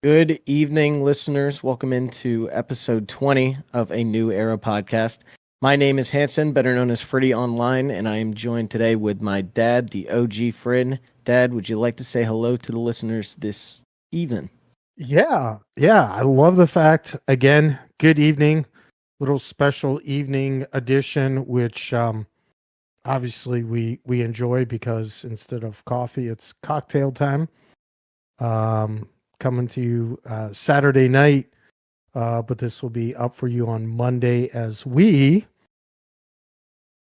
Good evening, listeners. Welcome into episode 20 of a New Era podcast. My name is Hanson, better known as Fryddy Online, and I am joined today with my dad, the OG Frid. Dad, would you like to say hello to the listeners this evening? Yeah. I love the fact, again, good evening, little special evening edition, which obviously we enjoy because instead of coffee, it's cocktail time. Coming to you Saturday night, but this will be up for you on Monday as we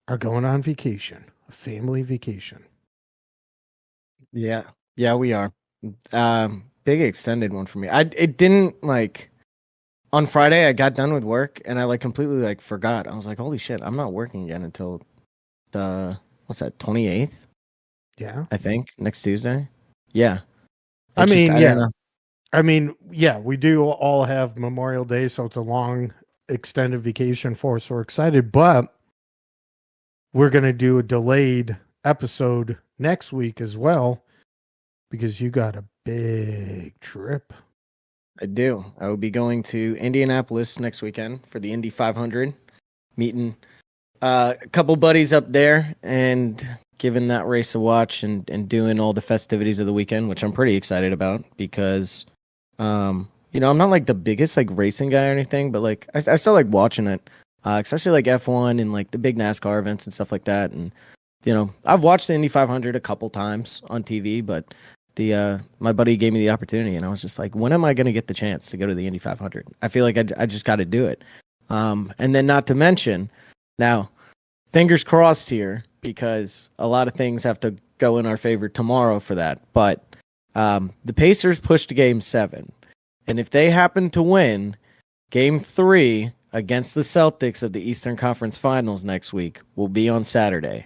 are going on vacation, a family vacation. Yeah, we are. Big extended one for me. It didn't on Friday. I got done with work and I completely forgot. I was like, holy shit, I'm not working again until the 28th. Yeah, I think next Tuesday. Yeah. I don't know. We do all have Memorial Day, so it's a long extended vacation for us. We're excited, but we're going to do a delayed episode next week as well because you got a big trip. I do. I will be going to Indianapolis next weekend for the Indy 500, meeting a couple buddies up there and giving that race a watch and doing all the festivities of the weekend, which I'm pretty excited about because, I'm not the biggest racing guy or anything, but I still like watching it, especially F1 and the big NASCAR events and stuff like that. And, I've watched the Indy 500 a couple times on TV, but my buddy gave me the opportunity and I was just like, when am I going to get the chance to go to the Indy 500? I feel like I just got to do it. And then not to mention, now, fingers crossed here because a lot of things have to go in our favor tomorrow for that. But the Pacers pushed to Game 7. And if they happen to win Game 3 against the Celtics of the Eastern Conference Finals next week will be on Saturday.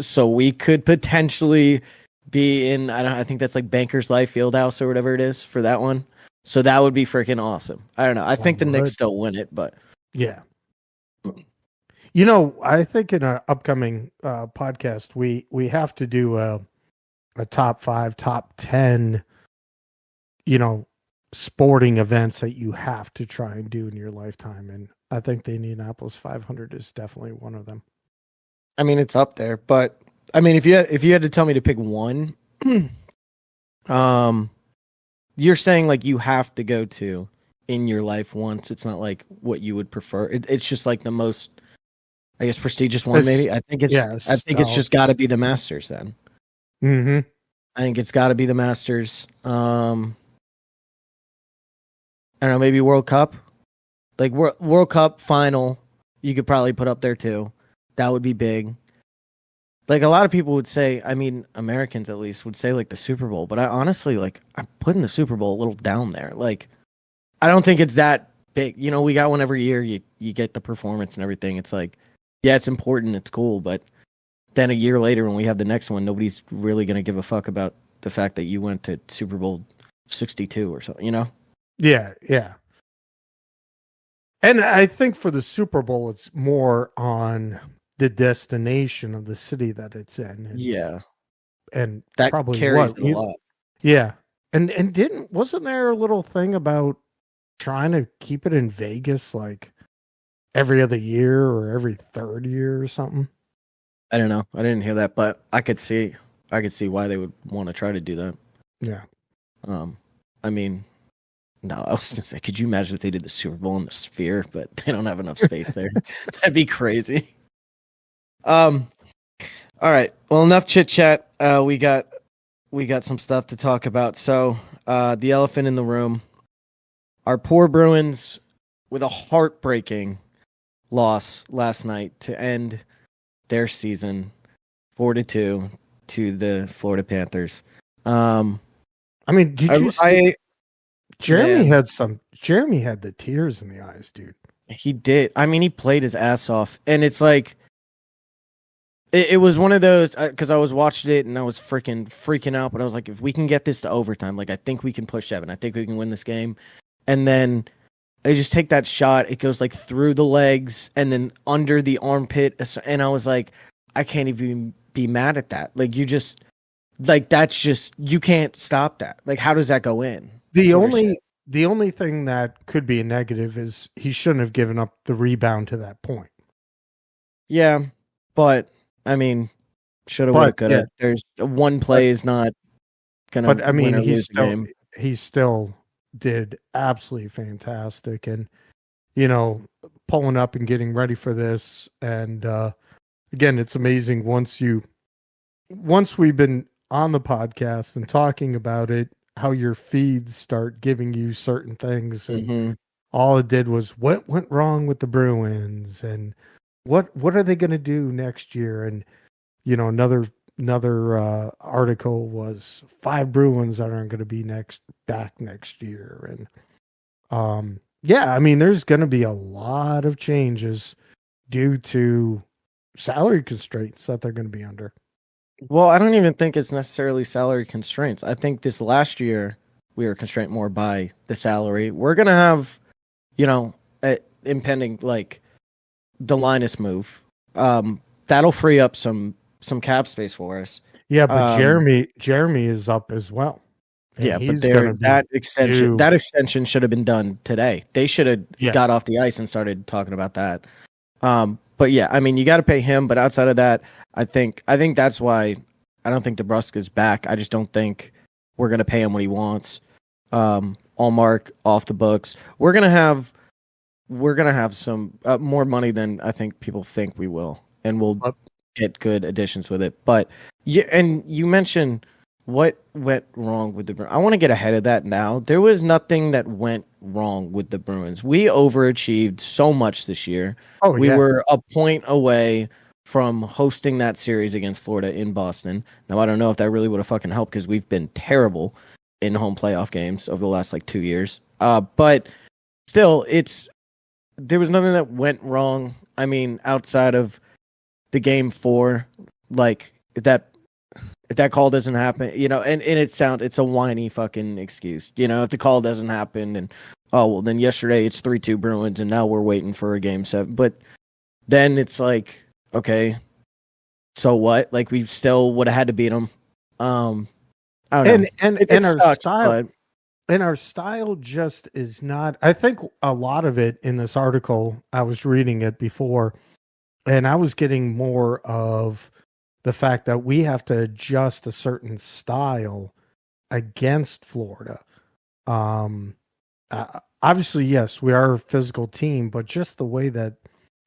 So we could potentially be in, I think that's Bankers Life Fieldhouse or whatever it is for that one. So that would be freaking awesome. I don't know. I think the Knicks still win it, but yeah. I think in our upcoming podcast, we have to do a top 5, top 10, sporting events that you have to try and do in your lifetime. And I think the Indianapolis 500 is definitely one of them. I mean, it's up there, but I mean, if you had to tell me to pick one, you're saying you have to go to in your life once. It's not what you would prefer. It's just the most, I guess, prestigious one. Maybe I think it's just got to be the Masters then. Mm-hmm. I think it's got to be the Masters. I don't know, maybe World Cup, World Cup final. You could probably put up there too. That would be big. A lot of people would say, I mean, Americans at least would say the Super Bowl, but I honestly I'm putting the Super Bowl a little down there. I don't think it's that big. We got one every year. You get the performance and everything. It's yeah, it's important. It's cool. But then a year later, when we have the next one, nobody's really going to give a fuck about the fact that you went to Super Bowl 62 or something, Yeah. And I think for the Super Bowl, it's more on the destination of the city that it's in. And that probably carries a lot. Yeah. And wasn't there a little thing about trying to keep it in Vegas every other year or every third year or something? I don't know. I didn't hear that, but I could see why they would want to try to do that. Yeah. I mean, no, I was gonna say, could you imagine if they did the Super Bowl in the Sphere, but they don't have enough space there? That'd be crazy. All right. Well, enough chit chat. We got some stuff to talk about. So, the elephant in the room, our poor Bruins with a heartbreaking loss last night to end their season 4-2 to the Florida Panthers. I mean, did you see Jeremy had the tears in the eyes, dude. He did. I mean, he played his ass off, and it's it was one of those, because I was watching it and I was freaking out, but I was like, if we can get this to overtime, I think we can push 7. I think we can win this game. And then I just take that shot. It goes through the legs and then under the armpit. And I was like, I can't even be mad at that. You just, that's just, you can't stop that. How does that go in? The only thing that could be a negative is he shouldn't have given up the rebound to that point. Yeah, but I mean, shoulda, woulda, coulda. There's one play is not gonna But I mean, win or lose the game. he still did absolutely fantastic, and pulling up and getting ready for this. And again, it's amazing once we've been on the podcast and talking about it, how your feeds start giving you certain things, and all it did was what went wrong with the Bruins, and what are they going to do next year? And another article was 5 Bruins that aren't going to be back next year, and yeah, I mean, there's going to be a lot of changes due to salary constraints that they're going to be under. Well, I don't even think it's necessarily salary constraints. I think this last year we were constrained more by the salary. We're gonna have, impending like the Linus move. That'll free up some cap space for us. Yeah, but Jeremy is up as well. Yeah, but that extension should have been done today. They should have got off the ice and started talking about that. But yeah, I mean, you got to pay him. But outside of that, I think that's why I don't think DeBrusque's back. I just don't think we're gonna pay him what he wants. Allmark off the books. We're gonna have some more money than I think people think we will, and we'll get good additions with it. But you mentioned what went wrong with the Bruins. I want to get ahead of that now. There was nothing that went wrong with the Bruins. We overachieved so much this year. We were a point away from hosting that series against Florida in Boston. Now, I don't know if that really would have fucking helped because we've been terrible in home playoff games over the last 2 years. But still, there was nothing that went wrong. I mean, outside of the game 4, if that call doesn't happen, and it's a whiny fucking excuse. If the call doesn't happen and then yesterday it's 3-2 Bruins and now we're waiting for a game 7. But then it's like, okay, so what? We still would have had to beat them. I don't know. And our sucks, style, and our style just is not. I think a lot of it in this article, I was reading it before, and I was getting more of the fact that we have to adjust a certain style against Florida. Obviously, yes, we are a physical team, but just the way that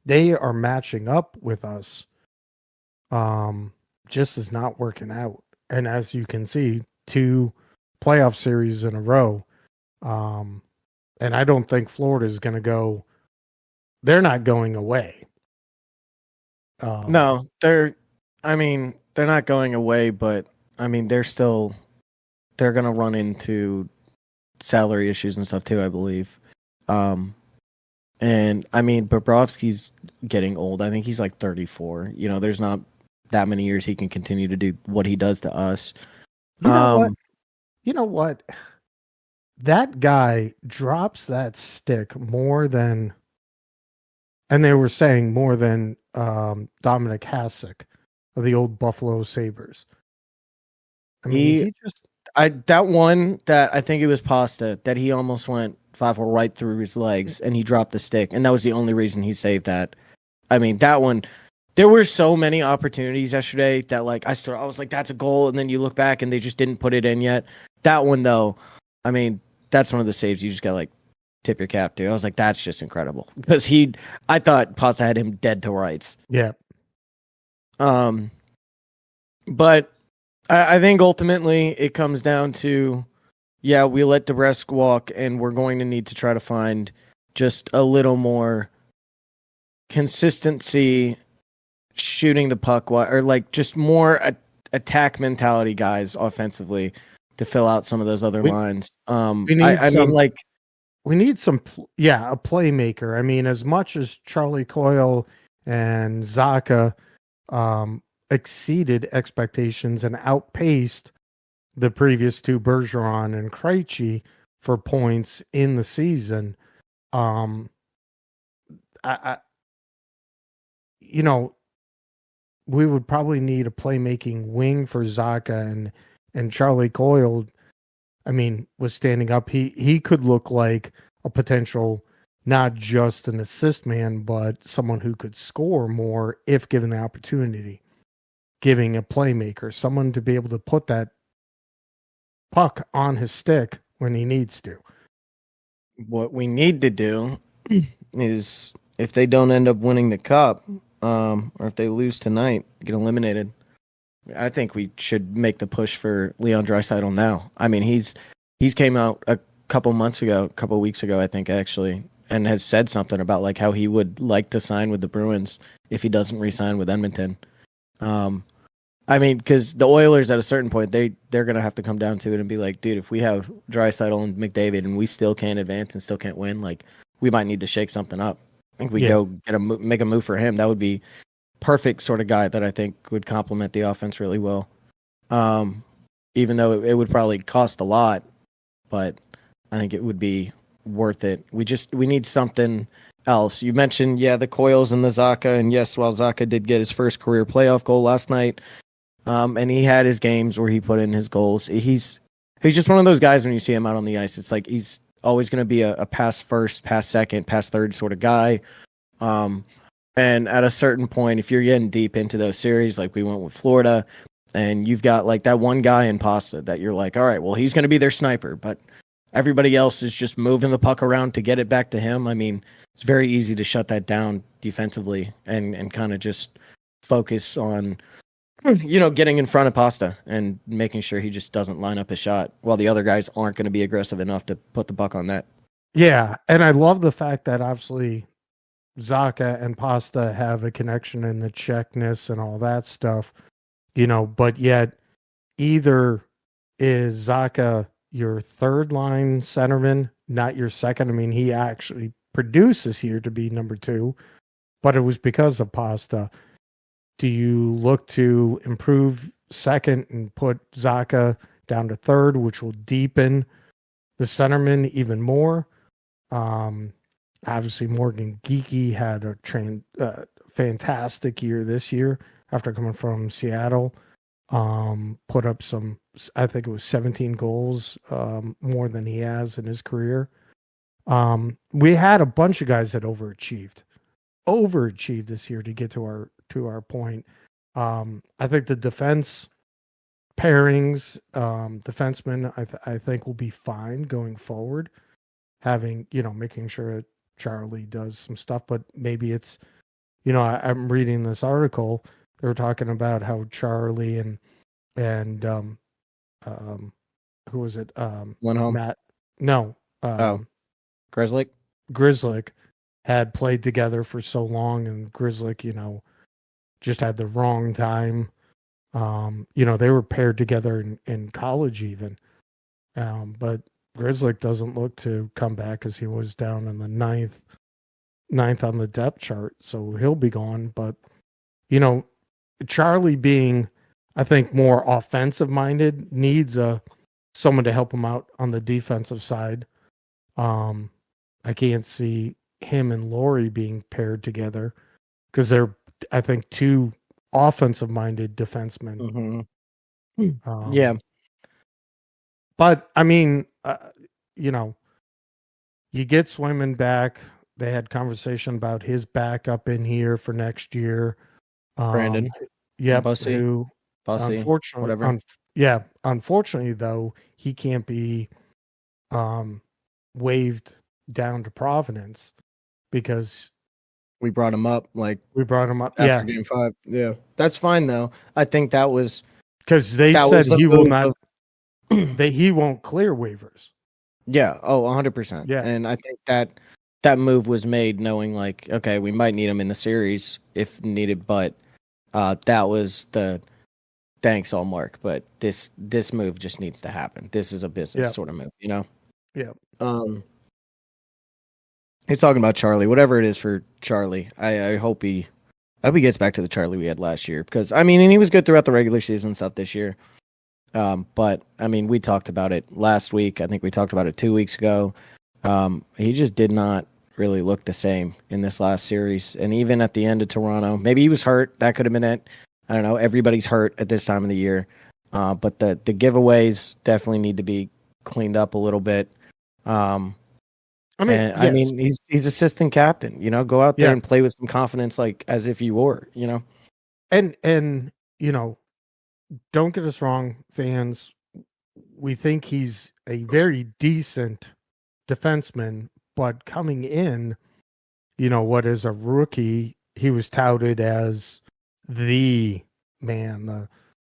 they are matching up with us, just is not working out. And as you can see, 2 playoff series in a row. And I don't think Florida is going to go. They're not going away. No, they're not going away, but I mean, they're going to run into salary issues and stuff too, I believe. And I mean, Bobrovsky's getting old. I think he's 34. There's not that many years he can continue to do what he does to us. You know what? That guy drops that stick more than, and they were saying more than Dominic Hasek of the old Buffalo Sabres. I mean, that one that I think it was Pasta that he almost went 5-4 right through his legs and he dropped the stick, and that was the only reason he saved that. I mean, that one, there were so many opportunities yesterday that I was like, that's a goal, and then you look back and they just didn't put it in yet. That one though, I mean, that's one of the saves you just got tip your cap to. I was like, that's just incredible because I thought Pasta had him dead to rights. Yeah. But I think ultimately it comes down to, we let DeBrusque walk, and we're going to need to try to find just a little more consistency shooting the puck, or just more attack mentality guys offensively to fill out some of those other lines. We need some a playmaker. I mean, as much as Charlie Coyle and Zacha exceeded expectations and outpaced the previous 2, Bergeron and Krejci, for points in the season, we would probably need a playmaking wing for Zacha and Charlie Coyle was standing up. He could look like a potential, not just an assist man, but someone who could score more if given the opportunity, giving a playmaker, someone to be able to put that puck on his stick when he needs to. What we need to do is, if they don't end up winning the cup, or if they lose tonight, get eliminated, I think we should make the push for Leon Draisaitl now. I mean, he's came out a couple weeks ago, I think, actually, and has said something about like how he would like to sign with the Bruins if he doesn't re-sign with Edmonton. I mean, because the Oilers at a certain point, they're gonna have to come down to it and be like, dude, if we have Draisaitl and McDavid and we still can't advance and still can't win, like we might need to shake something up. I think we go make a move for him. That would be perfect sort of guy that I think would complement the offense really well. Even though it would probably cost a lot, but I think it would be worth it. We need something else. You mentioned, the Coils and the Zacha, and yes, while Zacha did get his first career playoff goal last night, and he had his games where he put in his goals. He's just one of those guys when you see him out on the ice, it's like he's always going to be a pass first, pass second, pass third sort of guy. And at a certain point, if you're getting deep into those series, like we went with Florida, and you've got like that one guy in Pasta that you're like, all right, well, he's going to be their sniper, but everybody else is just moving the puck around to get it back to him. I mean, it's very easy to shut that down defensively and kind of just focus on, getting in front of Pasta and making sure he just doesn't line up his shot while the other guys aren't going to be aggressive enough to put the puck on net. Yeah, and I love the fact that obviously Zacha and Pasta have a connection in the Czechness and all that stuff, but yet either is Zacha your third line centerman, not your second. I mean, he actually produces here to be number 2, but it was because of Pasta. Do you look to improve second and put Zacha down to third, which will deepen the centerman even more? Obviously, Morgan Geekie had a fantastic year this year after coming from Seattle. Put up I think it was 17 goals, more than he has in his career. We had a bunch of guys that overachieved this year to get to our point. I think the defense pairings, defensemen, I think will be fine going forward. Having, making sure Charlie does some stuff, but maybe it's, I'm reading this article. They were talking about how Charlie and who was it? Lindholm? Matt? No. Grzelcyk had played together for so long, and Grzelcyk, just had the wrong time. They were paired together in college even. But Grzelcyk doesn't look to come back because he was down in the ninth on the depth chart, so he'll be gone. But Charlie being, I think, more offensive minded, needs someone to help him out on the defensive side. I can't see him and Laurie being paired together because they're, I think, two offensive minded defensemen. Mm-hmm. Yeah. But I mean, you get Swayman back. They had conversation about his backup in here for next year. Brandon. Yep. Bussy. Unfortunately, whatever. Unfortunately, though, he can't be waived down to Providence because we brought him up. After Game 5. Yeah, that's fine though. I think that was because they said he will not. He won't clear waivers. Yeah. Oh, 100%. Yeah. And I think that move was made knowing like, okay, we might need him in the series if needed, but that was the thanks all Mark, but this move just needs to happen. This is a business sort of move, Yeah. You're talking about Charlie, whatever it is for Charlie. I hope he gets back to the Charlie we had last year because and he was good throughout the regular season and stuff this year. But we talked about it last week. I think we talked about it 2 weeks ago. He just did not really look the same in this last series. And even at the end of Toronto, maybe he was hurt. That could have been it. I don't know. Everybody's hurt at this time of the year. But the giveaways definitely need to be cleaned up a little bit. Yes. I mean, he's assistant captain. Go out there and play with some confidence, like as if you were. And don't get us wrong, fans. We think he's a very decent defenseman, but coming in, what is a rookie, he was touted as the man,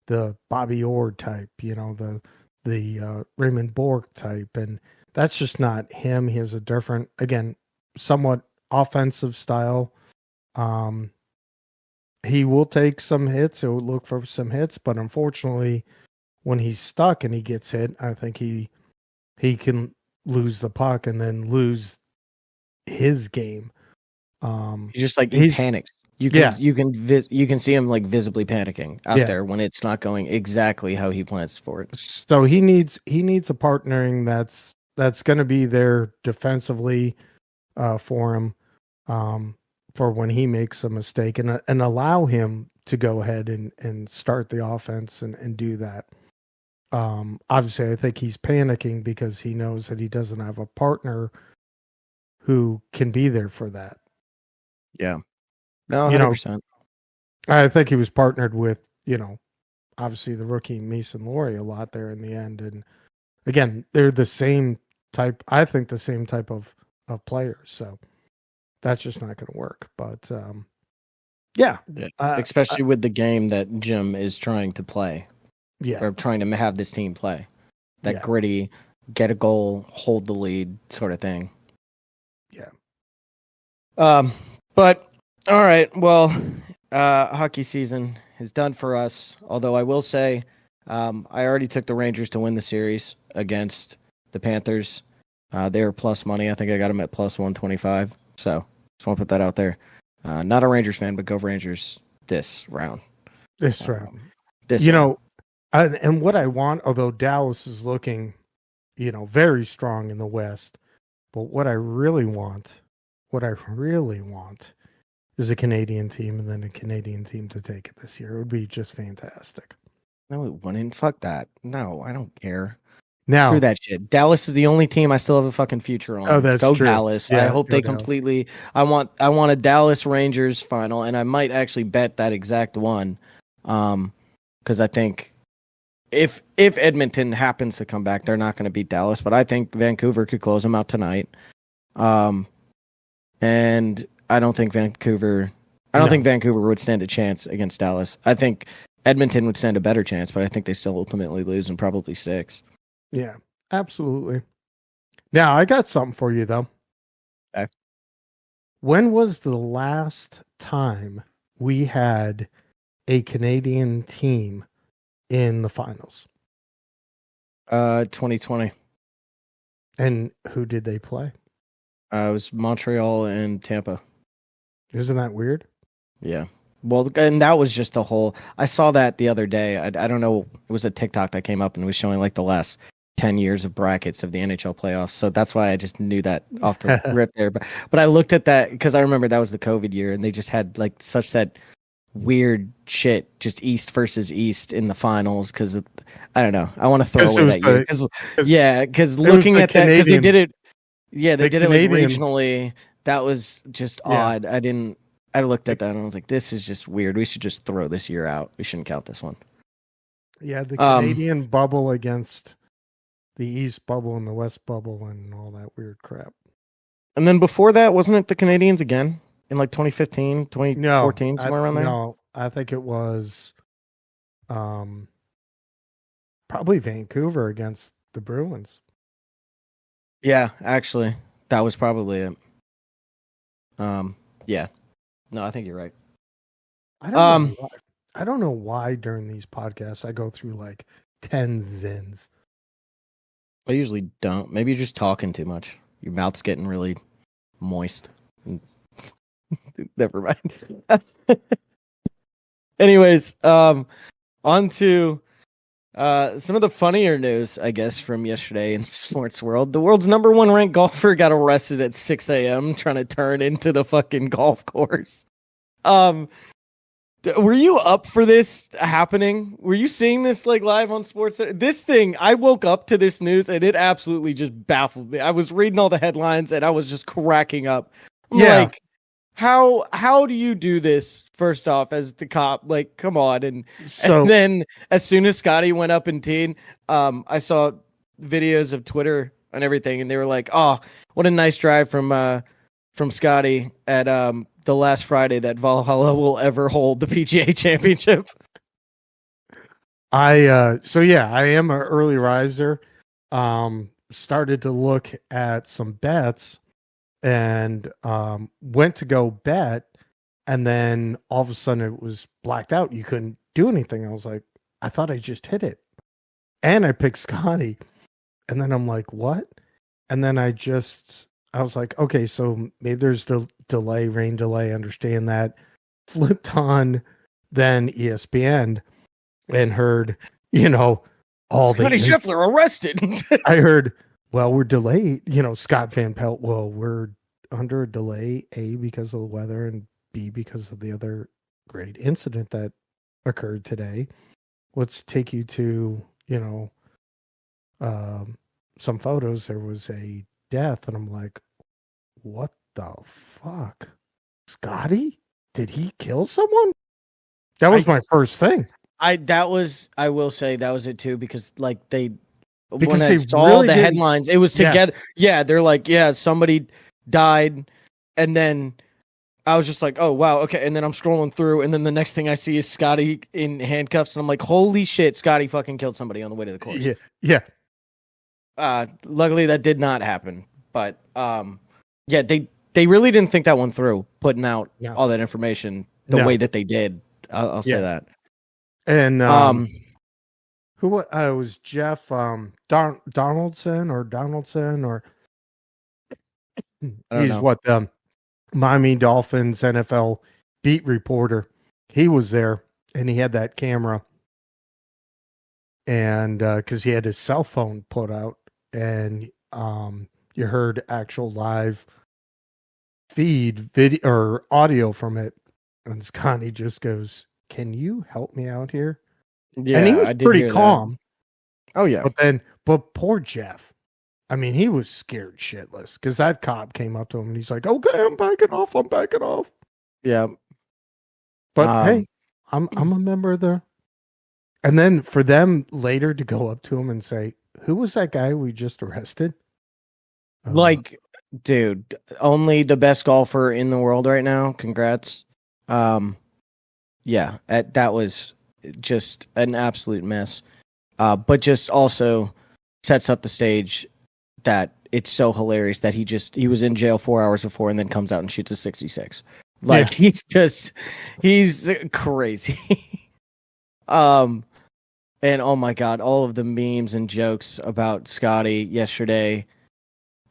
the Bobby Orr type, the Raymond Bourque type, and that's just not him. He has a different, again, somewhat offensive style. He will take some hits. He'll look for some hits, but unfortunately, when he's stuck and he gets hit, I think he can lose the puck and then lose his game. He panics. You can see him like visibly panicking out there when it's not going exactly how he plans for it. So he needs a partnering that's going to be there defensively for him for when he makes a mistake and allow him to go ahead and start the offense and do that. Obviously, I think he's panicking because he knows that he doesn't have a partner who can be there for that. Yeah. No, 100%. I think he was partnered with, obviously the rookie Mason Laurie a lot there in the end. And again, they're the same type, I think the same type of players. So that's just not going to work. But especially with the game that Jim is trying to play. Yeah. Or trying to have this team play. That gritty, get a goal, hold the lead sort of thing. Yeah. But all right, well, hockey season is done for us. Although I will say, I already took the Rangers to win the series against the Panthers. They were plus money. I think I got them at plus 125. So just want to put that out there. Not a Rangers fan, but go Rangers this round. This round. And what I want, although Dallas is looking, very strong in the West, but what I really want is a Canadian team and then a Canadian team to take it this year. It would be just fantastic. No, it wouldn't. Fuck that. No, I don't care. Now, screw that shit. Dallas is the only team I still have a fucking future on. Oh, that's go true. Dallas. Yeah, I hope they Dallas. completely. I want a Dallas Rangers final, and I might actually bet that exact one, because I think if Edmonton happens to come back, they're not going to beat Dallas, but I think Vancouver could close them out tonight. And I don't think Vancouver would stand a chance against Dallas. I think Edmonton would stand a better chance, but I think they still ultimately lose in probably 6. Yeah, absolutely. Now, I got something for you, though. Okay. When was the last time we had a Canadian team in the finals? 2020. And who did they play? It was Montreal and Tampa. Isn't that weird? Yeah. Well, and that was just the whole. I saw that the other day. I don't know. It was a TikTok that came up and was showing like the last 10 years of brackets of the NHL playoffs. So that's why I just knew that off the rip there. But I looked at that because I remember that was the COVID year, and they just had like such that weird shit, just East versus East in the finals. Because I don't know. I want to throw away that year. Because looking at that, because they did it. Yeah, they did it like regionally. That was just odd. I looked at that and I was like, this is just weird. We should just throw this year out. We shouldn't count this one. Yeah, the Canadian bubble against the East bubble and the West bubble and all that weird crap. And then before that, wasn't it the Canadians again in like 2015, 2014, somewhere around there? No, I think it was probably Vancouver against the Bruins. Yeah, actually, that was probably it. Yeah. No, I think you're right. I don't know why during these podcasts I go through like 10 zins. I usually don't. Maybe you're just talking too much. Your mouth's getting really moist. Never mind. Anyways, on to some of the funnier news, I guess, from yesterday in the sports world. The world's #1 ranked golfer got arrested at 6 a.m. trying to turn into the fucking golf course. Were you up for this happening? Were you seeing this like live on Sports? This thing, I woke up to this news and it absolutely just baffled me. I was reading all the headlines and I was just cracking up. I'm like, how do you do this first off as the cop? Like, come on. And then as soon as Scotty went up in teen, I saw videos of Twitter and everything, and they were like, oh, what a nice drive from Scotty at the last Friday that Valhalla will ever hold the PGA Championship. I am an early riser. Started to look at some bets and went to go bet, and then all of a sudden it was blacked out. You couldn't do anything. I was like, I thought I just hit it. And I picked Scotty. And then I'm like, what? And then I was like, okay, so maybe there's the rain delay, understand that. Flipped on then ESPN and heard, all Scotty Scheffler arrested. I heard, well, we're delayed. Scott Van Pelt, well, we're under a delay, A, because of the weather, and B, because of the other great incident that occurred today. Let's take you to, some photos. There was a death, and I'm like, what the fuck? Scotty? Did he kill someone? That was my first thing. I will say that was it too, because like when I they saw really the headlines, it was together. Yeah, they're like, yeah, somebody died, and then I was just like, oh wow, okay. And then I'm scrolling through, and then the next thing I see is Scotty in handcuffs, and I'm like, holy shit, Scotty fucking killed somebody on the way to the course. Yeah. Luckily that did not happen, but yeah, they really didn't think that one through, putting out all that information the way that they did. I'll say that. And who was Jeff Donaldson or he's what the Miami Dolphins NFL beat reporter. He was there and he had that camera, and because he had his cell phone put out, and you heard actual live feed video or audio from it, and Scotty just goes, "Can you help me out here?" Yeah, and he was pretty calm. That. Oh yeah, but poor Jeff. I mean, he was scared shitless because that cop came up to him and he's like, "Okay, I'm backing off." Yeah, but hey, I'm a member of the. And then for them later to go up to him and say, "Who was that guy we just arrested?" Like, dude, only the best golfer in the world right now. Congrats. Yeah, that was just an absolute mess. But just also sets up the stage that it's so hilarious that he was in jail 4 hours before and then comes out and shoots a 66. Like, he's crazy. And oh my God, all of the memes and jokes about Scotty yesterday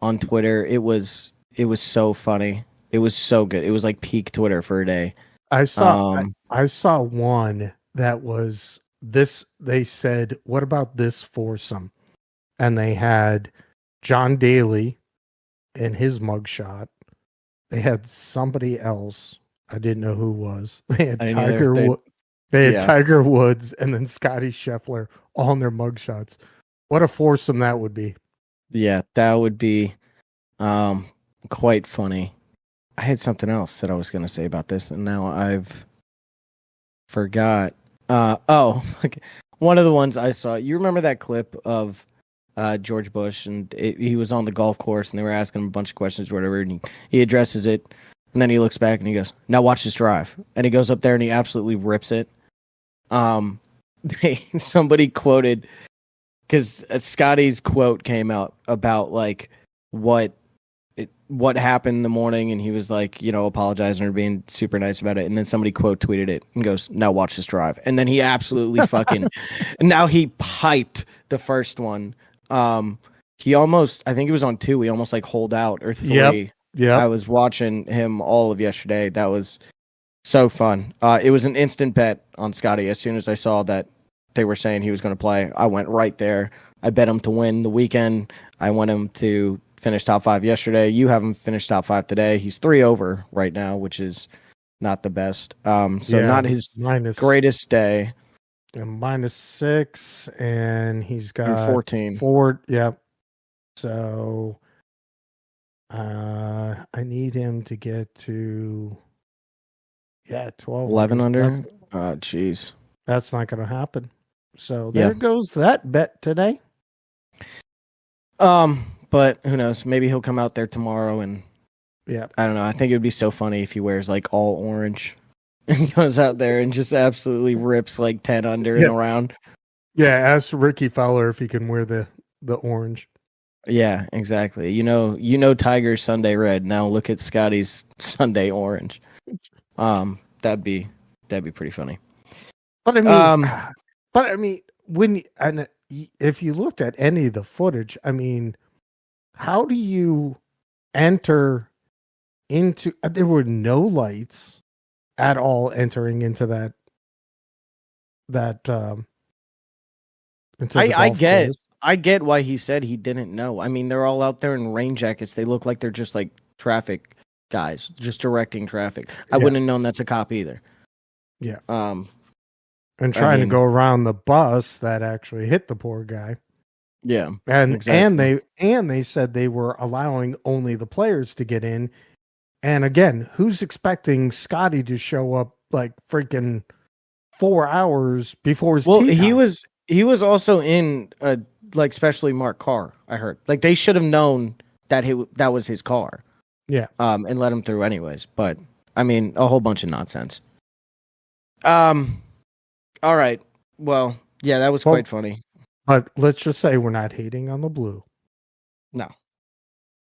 on Twitter, it was so funny. It was so good. It was like peak Twitter for a day. I saw one that was this. They said, "What about this foursome?" And they had John Daly in his mugshot. They had somebody else. I didn't know who it was. They had Tiger Woods and then Scotty Scheffler all in their mugshots. What a foursome that would be. Yeah, that would be quite funny. I had something else that I was going to say about this, and now I've forgot. One of the ones I saw. You remember that clip of George Bush, and he was on the golf course, and they were asking him a bunch of questions or whatever, and he addresses it, and then he looks back and he goes, "Now watch this drive," and he goes up there and he absolutely rips it. Somebody quoted, because Scotty's quote came out about like what happened in the morning, and he was like, apologizing or being super nice about it, and then somebody quote tweeted it and goes, "Now watch this drive," and then he absolutely fucking now he piped the first one. He almost, I think it was on 2, he almost like holed out, or 3. Yeah, I was watching him all of yesterday. That was so fun. It was an instant bet on Scotty. As soon as I saw that they were saying he was going to play, I went right there. I bet him to win the weekend. I went him to finish top 5 yesterday. You have him finish top 5 today. He's 3 over right now, which is not the best. Not his greatest day. -6, and he's got through 14. 4. Yep. So I need him to get to 12. 11 under. Oh, jeez. That's not going to happen. So there goes that bet today. But who knows? Maybe he'll come out there tomorrow and I don't know. I think it would be so funny if he wears like all orange and goes out there and just absolutely rips like 10 under in a round. Yeah, ask Ricky Fowler if he can wear the orange. Yeah, exactly. You know Tiger's Sunday red. Now look at Scotty's Sunday orange. That'd be pretty funny. But I mean, if you looked at any of the footage, I mean, how do you enter into? There were no lights at all entering into that. I get why he said he didn't know. I mean, they're all out there in rain jackets. They look like they're just like traffic guys, just directing traffic. I wouldn't have known that's a cop either. Yeah. And trying to go around the bus that actually hit the poor guy. Yeah. And they said they were allowing only the players to get in. And again, who's expecting Scotty to show up like freaking 4 hours before his tee time? He was also in like specially marked car, I heard. Like they should have known that that was his car. Yeah. And let him through anyways. But I mean, a whole bunch of nonsense. All right. Well, yeah, that was quite funny. But let's just say we're not hating on the blue. No.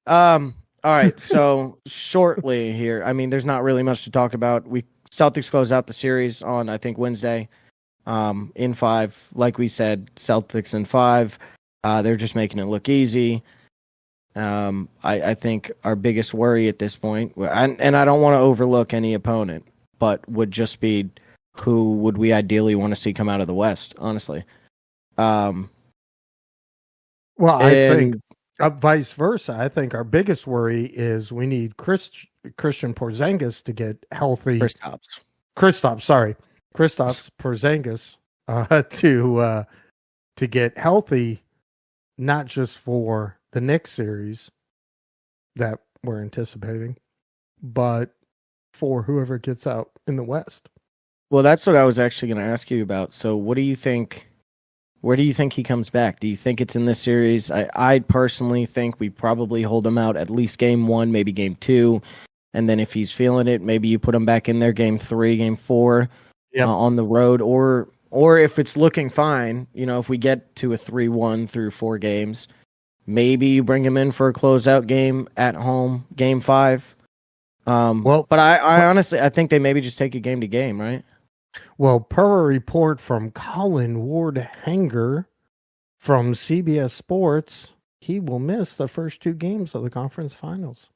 All right. So shortly here, I mean, there's not really much to talk about. Celtics close out the series on, I think, Wednesday. In 5, like we said, Celtics in 5. They're just making it look easy. I think our biggest worry at this point, and I don't want to overlook any opponent, but would just be who would we ideally want to see come out of the West, honestly. Well, I think vice versa. I think our biggest worry is we need Christian Porzingis to get healthy. Kristaps Porzingis to get healthy, not just for the Knicks series that we're anticipating, but for whoever gets out in the West. Well, that's what I was actually going to ask you about. So what do you think? Where do you think he comes back? Do you think it's in this series? I personally think we probably hold him out at least game 1, maybe game 2. And then if he's feeling it, maybe you put him back in there game 3, game 4 on the road. Or if it's looking fine, if we get to a 3-1 through 4 games, maybe you bring him in for a closeout game at home, game 5. But I honestly, I think they maybe just take it game to game, right? Well, per a report from Colin Ward-Hanger from CBS Sports, he will miss the first 2 games of the conference finals.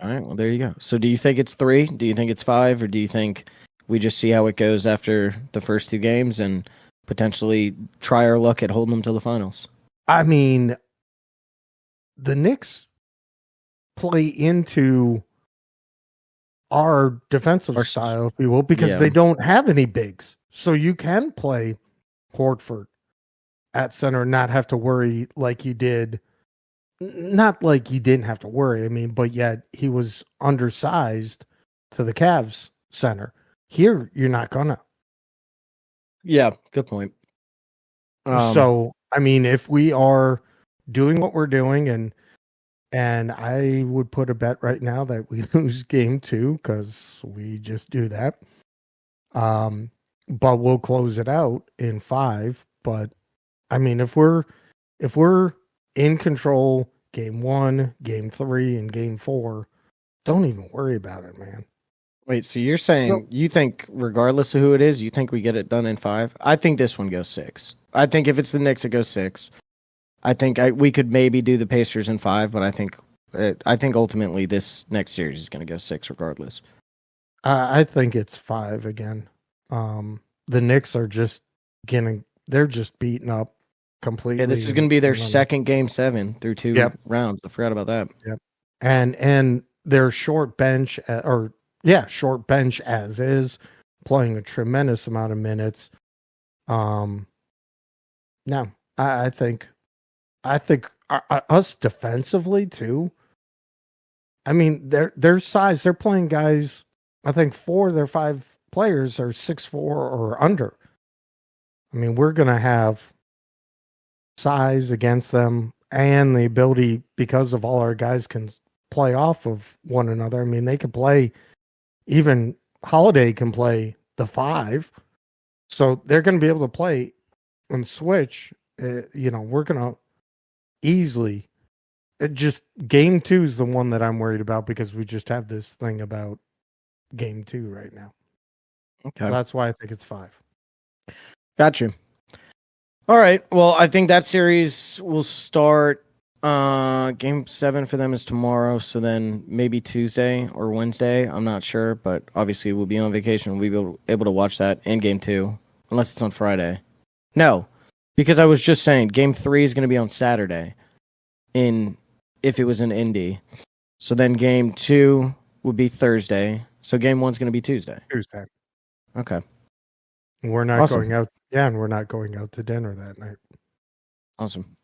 All right, well, there you go. So do you think it's 3? Do you think it's 5? Or do you think we just see how it goes after the first 2 games and potentially try our luck at holding them to the finals? I mean, the Knicks play into our defensive style, if you will, because they don't have any bigs. So you can play Horford at center and not have to worry like you did. Not like you didn't have to worry, I mean, but yet he was undersized to the Cavs center. Here, you're not gonna. Yeah, good point. So, I mean, if we are doing what we're doing, and I would put a bet right now that we lose game 2 because we just do that. But we'll close it out in 5. But I mean, if we're in control game 1, game 3, and game 4, don't even worry about it, man. Wait, so you're saying you think regardless of who it is, you think we get it done in 5? I think this one goes 6. I think if it's the Knicks, it goes 6. I think we could maybe do the Pacers in 5, but I think ultimately this next series is going to go 6 regardless. I think it's 5 again. The Knicks are just they're just beaten up completely. Yeah, this is going to be their second game 7 through 2 rounds. I forgot about that. Yep. And their short bench or short bench as is, playing a tremendous amount of minutes. No, I think us defensively too. I mean, their size. They're playing guys. I think 4 of their 5 players are 6'4" or under. I mean, we're gonna have size against them and the ability, because of all our guys can play off of one another. I mean, they can play. Even Holiday can play the 5, so they're going to be able to play and switch. We're going to easily. Just game 2 is the one that I'm worried about, because we just have this thing about game 2 right now. Okay, so that's why I think it's 5. Got you. All right. Well, I think that series will start. Game 7 for them is tomorrow, so then maybe Tuesday or Wednesday. I'm not sure, but obviously we'll be on vacation. We'll be able to watch that in game 2, unless it's on Friday. No, because I was just saying game 3 is going to be on Saturday. If it was in Indy, so then game 2 would be Thursday. So game 1's going to be Tuesday. Tuesday. Okay. We're not going out. Yeah, and we're not going out to dinner that night. Awesome.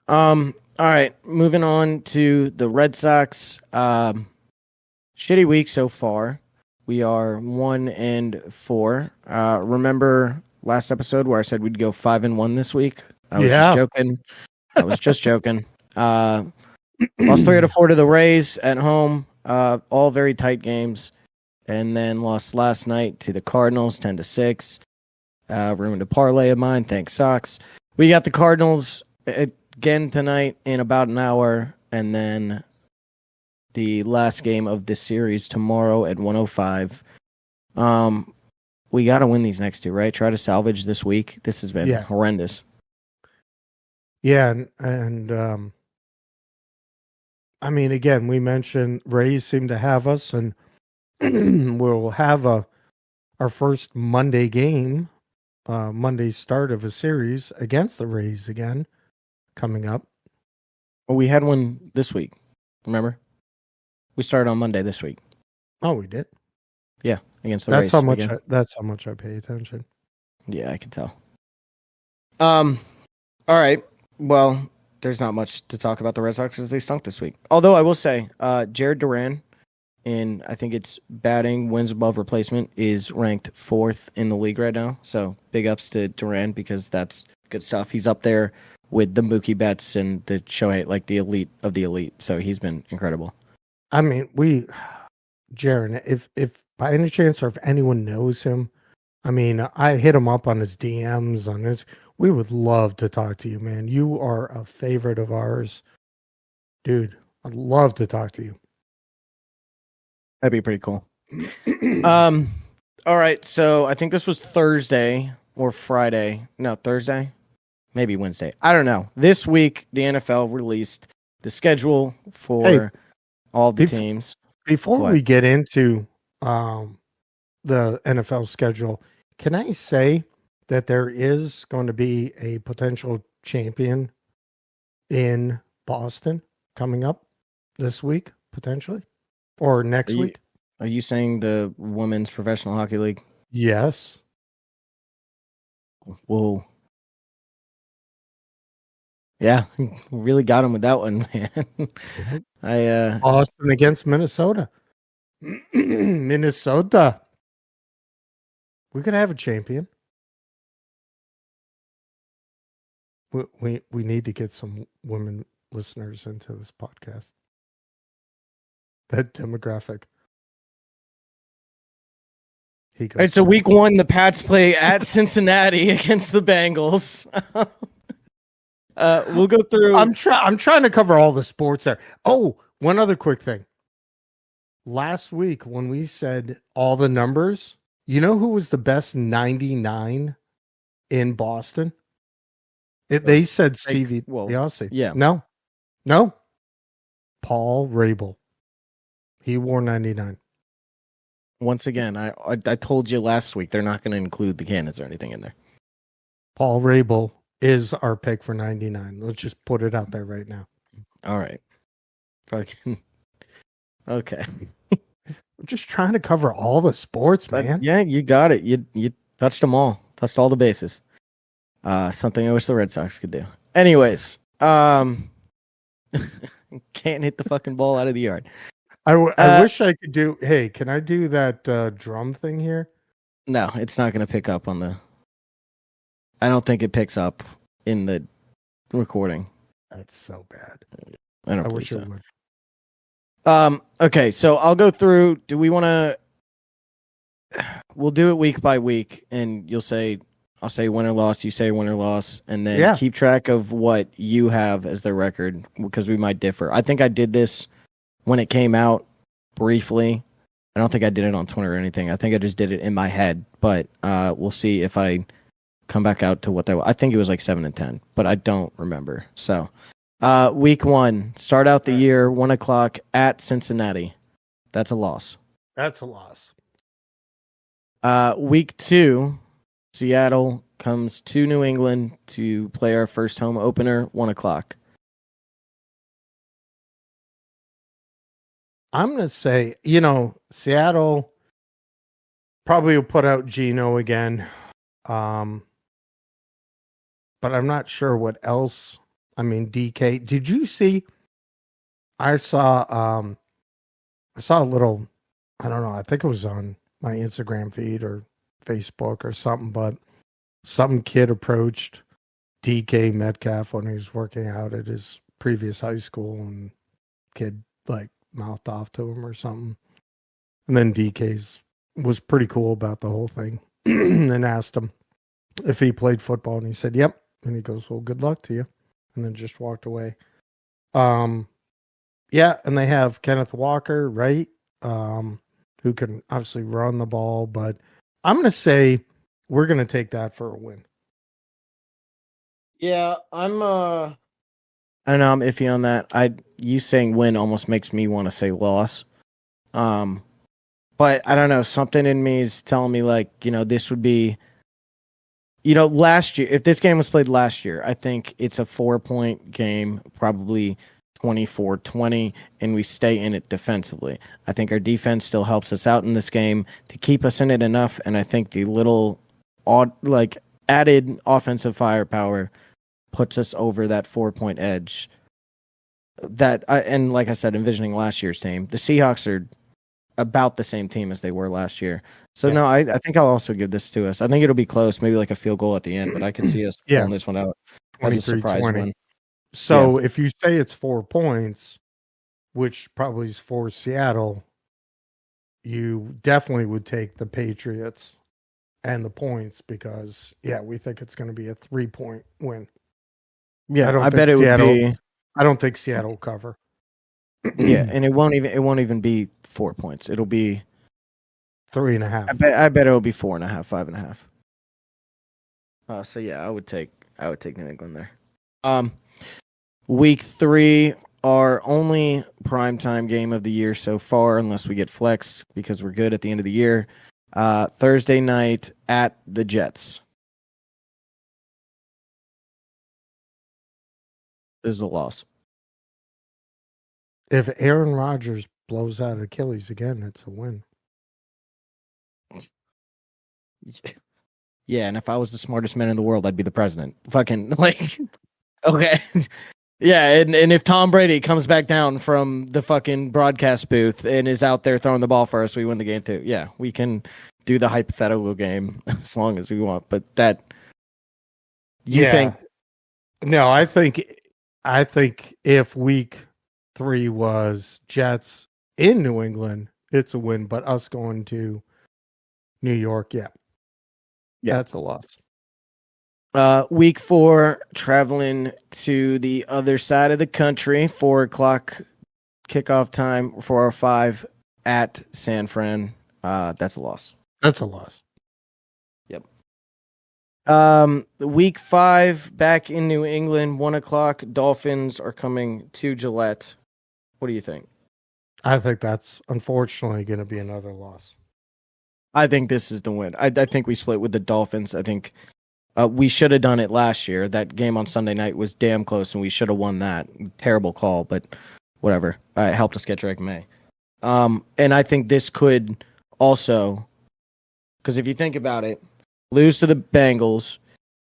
All right, moving on to the Red Sox. Shitty week so far. We are 1-4. Remember last episode where I said we'd go 5-1 this week? I was just joking. Lost 3 out of 4 to the Rays at home. All very tight games, and then lost last night to the Cardinals 10-6. Ruined a parlay of mine. Thanks, Sox. We got the Cardinals again tonight in about an hour, and then the last game of this series tomorrow at 1:05. We got to win these next 2, right? Try to salvage this week. This has been horrendous. Yeah, and I mean, again, we mentioned Rays seem to have us, and we'll have our first Monday game, Monday start of a series against the Rays again coming up. Well, we had one this week. Remember? We started on Monday this week. Oh, we did? Yeah, against the Rays. That's how much I pay attention. Yeah, I can tell. All right. Well, there's not much to talk about the Red Sox as they stunk this week. Although I will say, Jared Duran, in I think it's batting wins above replacement, is ranked 4th in the league right now. So big ups to Duran, because that's good stuff. He's up there with the Mookie Betts and the Shohei, like the elite of the elite. So he's been incredible. I mean, Jaron, if by any chance, or if anyone knows him, I mean, I hit him up on his DMs we would love to talk to you, man. You are a favorite of ours. Dude, I'd love to talk to you. That'd be pretty cool. All right, so I think this was Thursday or Friday. No, Thursday? Maybe Wednesday. I don't know. This week, the NFL released the schedule for all the teams. Before we get into the NFL schedule, can I say that there is going to be a potential champion in Boston coming up this week, potentially? Or next week? Are you saying the Women's Professional Hockey League? Yes. Whoa. Yeah, really got him with that one, man. Boston against Minnesota. Minnesota. We could have a champion. We need to get some women listeners into this podcast. That demographic. All right, so week 1, the Pats play at Cincinnati against the Bengals. We'll go through. I'm trying to cover all the sports there. Oh, one other quick thing. Last week when we said all the numbers, you know who was the best 99 in Boston? They said Stevie the Aussie. Yeah. No. Paul Rabel. He wore 99. Once again, I told you last week they're not going to include the Cannons or anything in there. Paul Rabel is our pick for 99. Let's just put it out there right now. All right. Fucking. Okay. just trying to cover all the sports, man. Yeah, you got it. You touched them all. Touched all the bases. Something I wish the Red Sox could do. Anyways, can't hit the fucking ball out of the yard. I wish I could do. Hey, can I do that drum thing here? No, it's not going to pick up on the. I don't think it picks up in the recording. That's so bad. I don't I believe wish so. it would. Okay, so I'll go through. Do we want to? We'll do it week by week, and you'll say, I'll say win or loss. You say win or loss, and then keep track of what you have as the record because we might differ. I think I did this when it came out briefly. I don't think I did it on Twitter or anything. I think I just did it in my head, but we'll see if I come back out to what they. I think it was like 7-10, but I don't remember. So. Week 1, start out the year 1:00 at Cincinnati. That's a loss. That's a loss. Week 2, Seattle comes to New England to play our first home opener, 1:00. I'm going to say, Seattle probably will put out Geno again. But I'm not sure what else. I mean, DK. Did you see? I saw a little. I don't know. I think it was on my Instagram feed or Facebook or something. But some kid approached DK Metcalf when he was working out at his previous high school, and kid like mouthed off to him or something. And then DK's was pretty cool about the whole thing, and asked him if he played football, and he said, "Yep." And he goes, "Well, good luck to you." And then just walked away. And they have Kenneth Walker, right? Who can obviously run the ball, but I'm going to say we're going to take that for a win. Yeah, I don't know. I'm iffy on that. You saying win almost makes me want to say loss. But I don't know. Something in me is telling me this would be. Last year, if this game was played last year, I think it's a 4-point game, probably 24-20, and we stay in it defensively. I think our defense still helps us out in this game to keep us in it enough, and I think the little added offensive firepower puts us over that 4-point edge. And like I said, envisioning last year's team, the Seahawks are about the same team as they were last year. So, no, I think I'll also give this to us. I think it'll be close, maybe like a field goal at the end, but I can see us pulling this one out as a surprise win. So, if you say it's 4 points, which probably is for Seattle, you definitely would take the Patriots and the points because, we think it's going to be a 3-point win. Yeah, I bet it would be. I don't think Seattle will cover. Yeah, and it won't even be 4 points. It'll be 3.5. I bet it'll be 4.5, 5.5. So yeah, I would take New England there. Week 3, our only primetime game of the year so far, unless we get flex because we're good at the end of the year. Thursday night at the Jets. This is a loss. If Aaron Rodgers blows out Achilles again, it's a win. Yeah, and if I was the smartest man in the world, I'd be the president. Fucking okay. Yeah, and if Tom Brady comes back down from the fucking broadcast booth and is out there throwing the ball for us, we win the game too. Yeah, we can do the hypothetical game as long as we want. But that you think? No, I think if week 3 was Jets in New England, it's a win. But us going to New York, that's a loss. Week 4, traveling to the other side of the country, 4:00 kickoff time for our 5 at San Fran. That's a loss. That's a loss. Yep. Week 5, back in New England, 1:00. Dolphins are coming to Gillette. What do you think? I think that's unfortunately going to be another loss. I think this is the win. I think we split with the Dolphins. I think we should have done it last year. That game on Sunday night was damn close, and we should have won that. Terrible call, but whatever. It helped us get Drake May. And I think this could also, because if you think about it, lose to the Bengals,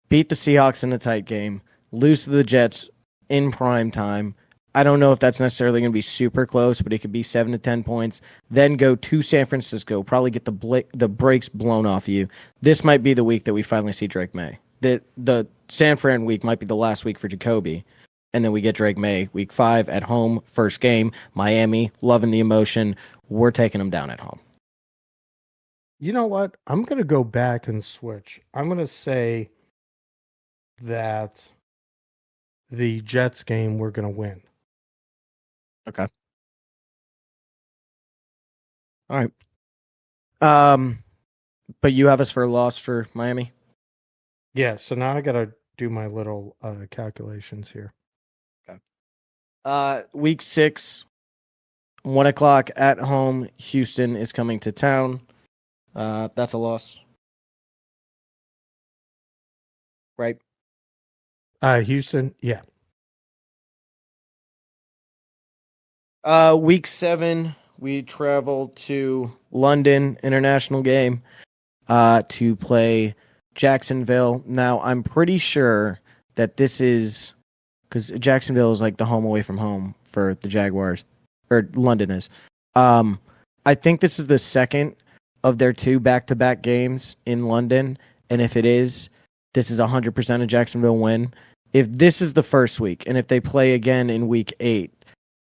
beat the Seahawks in a tight game, lose to the Jets in prime time. I don't know if that's necessarily going to be super close, but it could be 7 to 10 points. Then go to San Francisco, probably get the brakes blown off of you. This might be the week that we finally see Drake May. The San Fran week might be the last week for Jacoby. And then we get Drake May week 5 at home, first game. Miami, loving the emotion. We're taking them down at home. You know what? I'm going to go back and switch. I'm going to say that the Jets game we're going to win. Okay. All right. But you have us for a loss for Miami? Yeah, so now I got to do my little calculations here. Okay. Week 6, 1 o'clock at home. Houston is coming to town. That's a loss. Right? Houston, yeah. Week 7, we travel to London International game to play Jacksonville. Now, I'm pretty sure that this is because Jacksonville is like the home away from home for the Jaguars, or London is. I think this is the second of their 2 back-to-back games in London, and if it is, this is 100% a Jacksonville win. If this is the first week, and if they play again in week 8,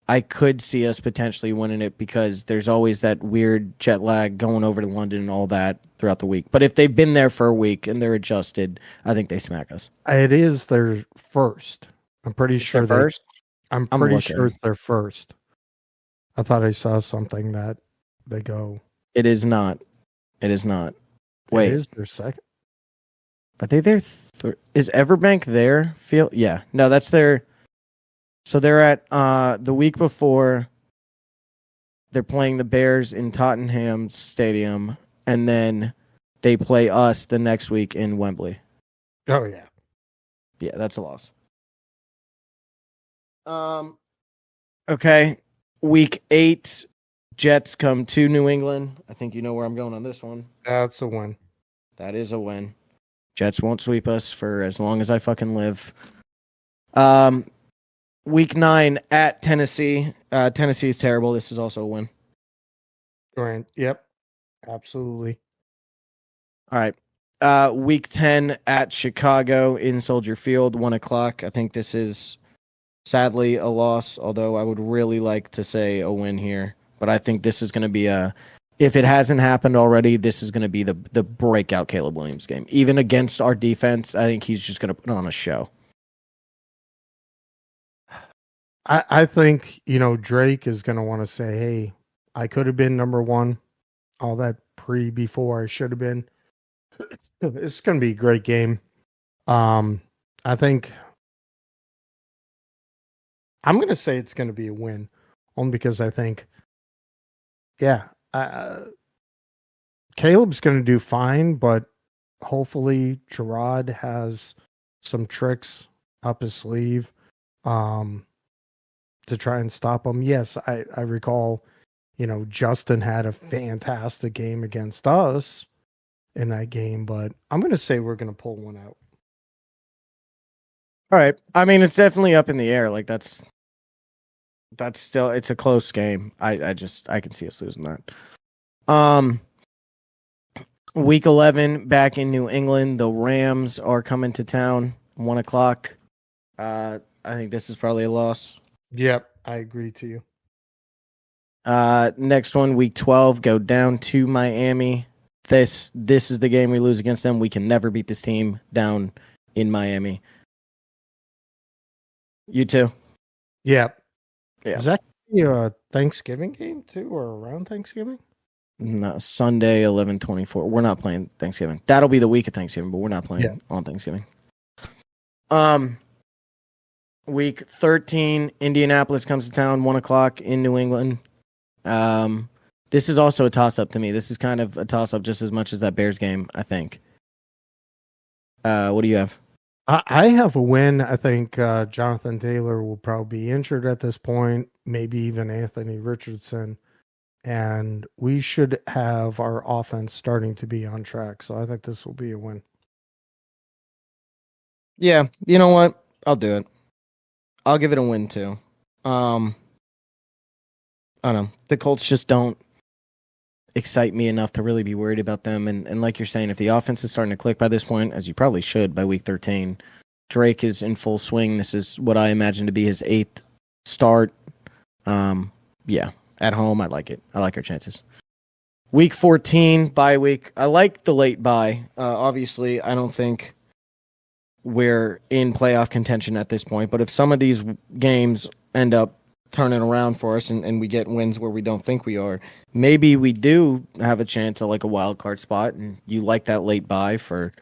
I could see us potentially winning it because there's always that weird jet lag going over to London and all that throughout the week. But if they've been there for a week and they're adjusted, I think they smack us. It is their first. I'm pretty sure first. I'm pretty sure it's their first. I thought I saw something that they go. It is not. It is not. Wait. It is their second. Are they there? Is Everbank there? Yeah. No, that's their. So they're at the week before. They're playing the Bears in Tottenham Stadium, and then they play us the next week in Wembley. Oh yeah. Yeah, that's a loss. Okay. Week 8, Jets come to New England. I think you know where I'm going on this one. That's a win. That is a win. Jets won't sweep us for as long as I fucking live. Week 9 at Tennessee. Tennessee is terrible. This is also a win. Right. Yep. Absolutely. All right. Week 10 at Chicago in Soldier Field, 1 o'clock. I think this is sadly a loss, although I would really like to say a win here. But I think this is going to be if it hasn't happened already, this is going to be the breakout Caleb Williams game. Even against our defense, I think he's just going to put on a show. I think, Drake is going to want to say, hey, I could have been number 1. All that before I should have been. It's going to be a great game. I think I'm going to say it's going to be a win, only because I think, Caleb's going to do fine, but hopefully Gerard has some tricks up his sleeve to try and stop him. Yes, I recall, Justin had a fantastic game against us in that game, but I'm going to say we're going to pull one out. All right. I mean, it's definitely up in the air. Like that's still, it's a close game. I can see us losing that. Week 11 back in New England, the Rams are coming to town, 1 o'clock. I think this is probably a loss. Yep, I agree to you. Next one, week 12, go down to Miami. This is the game we lose against them. We can never beat this team down in Miami. You too? Yep. Yeah. Is that a Thanksgiving game too, or around Thanksgiving? No, Sunday, 11/24. We're not playing Thanksgiving. That'll be the week of Thanksgiving, but we're not playing on Thanksgiving. Week 13, Indianapolis comes to town, 1 o'clock in New England. This is also a toss-up to me. This is kind of a toss-up just as much as that Bears game, I think. What do you have? I have a win. I think Jonathan Taylor will probably be injured at this point. Maybe even Anthony Richardson. and we should have our offense starting to be on track. So I think this will be a win. Yeah, you know what? I'll do it. I'll give it a win too. I don't know. The Colts just don't excite me enough to really be worried about them. And like you're saying, if the offense is starting to click by this point, as you probably should by week 13, Drake is in full swing. This is what I imagine to be his 8th start. Yeah, at home, I like it. I like our chances. Week 14, bye week. I like the late bye. Obviously, I don't think we're in playoff contention at this point, but if some of these games end up turning around for us and we get wins where we don't think we are, maybe we do have a chance at like a wild card spot, and you like that late bye for,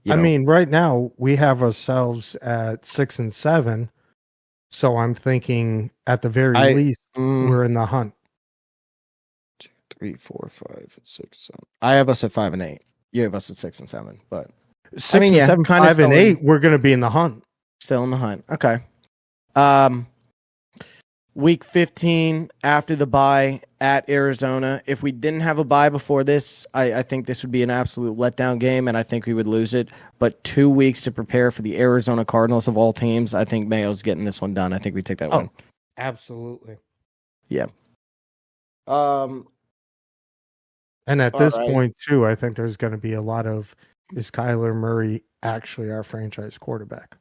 I mean, right now we have ourselves at 6 and 7. So I'm thinking at the very least we're in the hunt. 2, 3, 4, 5, 6, 7. I have us at 5 and 8. You have us at 6 and 7, but 6 and 7, 5 and 8, we're going to be in the hunt. Still in the hunt. Okay. Week 15 after the bye at Arizona. If we didn't have a bye before this, I think this would be an absolute letdown game, and I think we would lose it. But 2 weeks to prepare for the Arizona Cardinals of all teams, I think Mayo's getting this one done. I think we take that one. Absolutely. Yeah. And at this point, too, I think there's going to be a lot of, is Kyler Murray actually our franchise quarterback?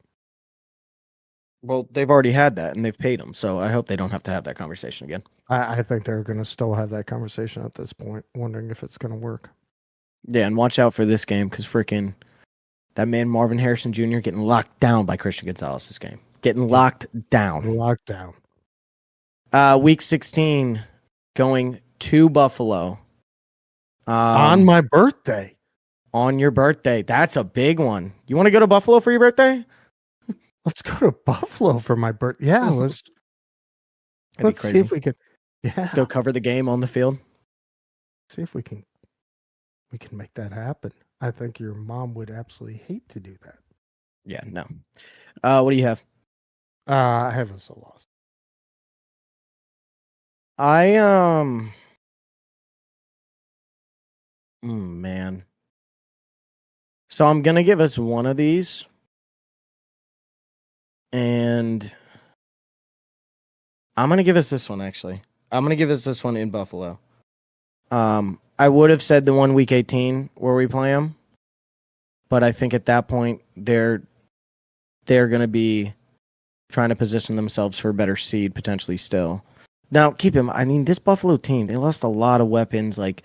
Well, they've already had that, and they've paid him, so I hope they don't have to have that conversation again. I think they're going to still have that conversation at this point, wondering if it's going to work. Yeah, and watch out for this game, because freaking that man Marvin Harrison Jr. getting locked down by Christian Gonzalez this game. Getting locked down. Locked down. Week 16, going to Buffalo. On my birthday. On your birthday. That's a big one. You want to go to Buffalo for your birthday? Let's go to Buffalo for my birthday. Yeah, let's see if we can. Yeah, let's go cover the game on the field. See if we can make that happen. I think your mom would absolutely hate to do that. Yeah, no. What do you have? I have us a loss. Man. So I'm gonna give us one of these. And I'm going to give us this one, actually. I'm going to give us this one in Buffalo. I would have said the one week 18 where we play them. But I think at that point, they're going to be trying to position themselves for a better seed, potentially still. Now, this Buffalo team, they lost a lot of weapons. Like,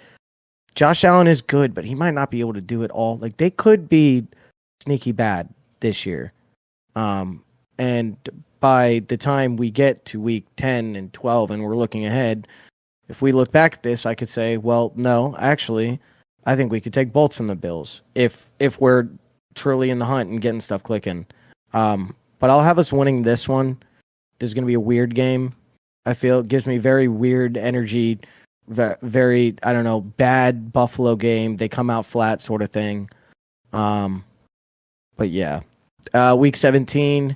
Josh Allen is good, but he might not be able to do it all. Like, they could be sneaky bad this year. And by the time we get to week 10 and 12 and we're looking ahead, if we look back at this, I could say, well, no, actually, I think we could take both from the Bills if we're truly in the hunt and getting stuff clicking. But I'll have us winning this one. This is going to be a weird game. I feel it gives me very weird energy, very, I don't know, bad Buffalo game. They come out flat sort of thing. But yeah. Week 17,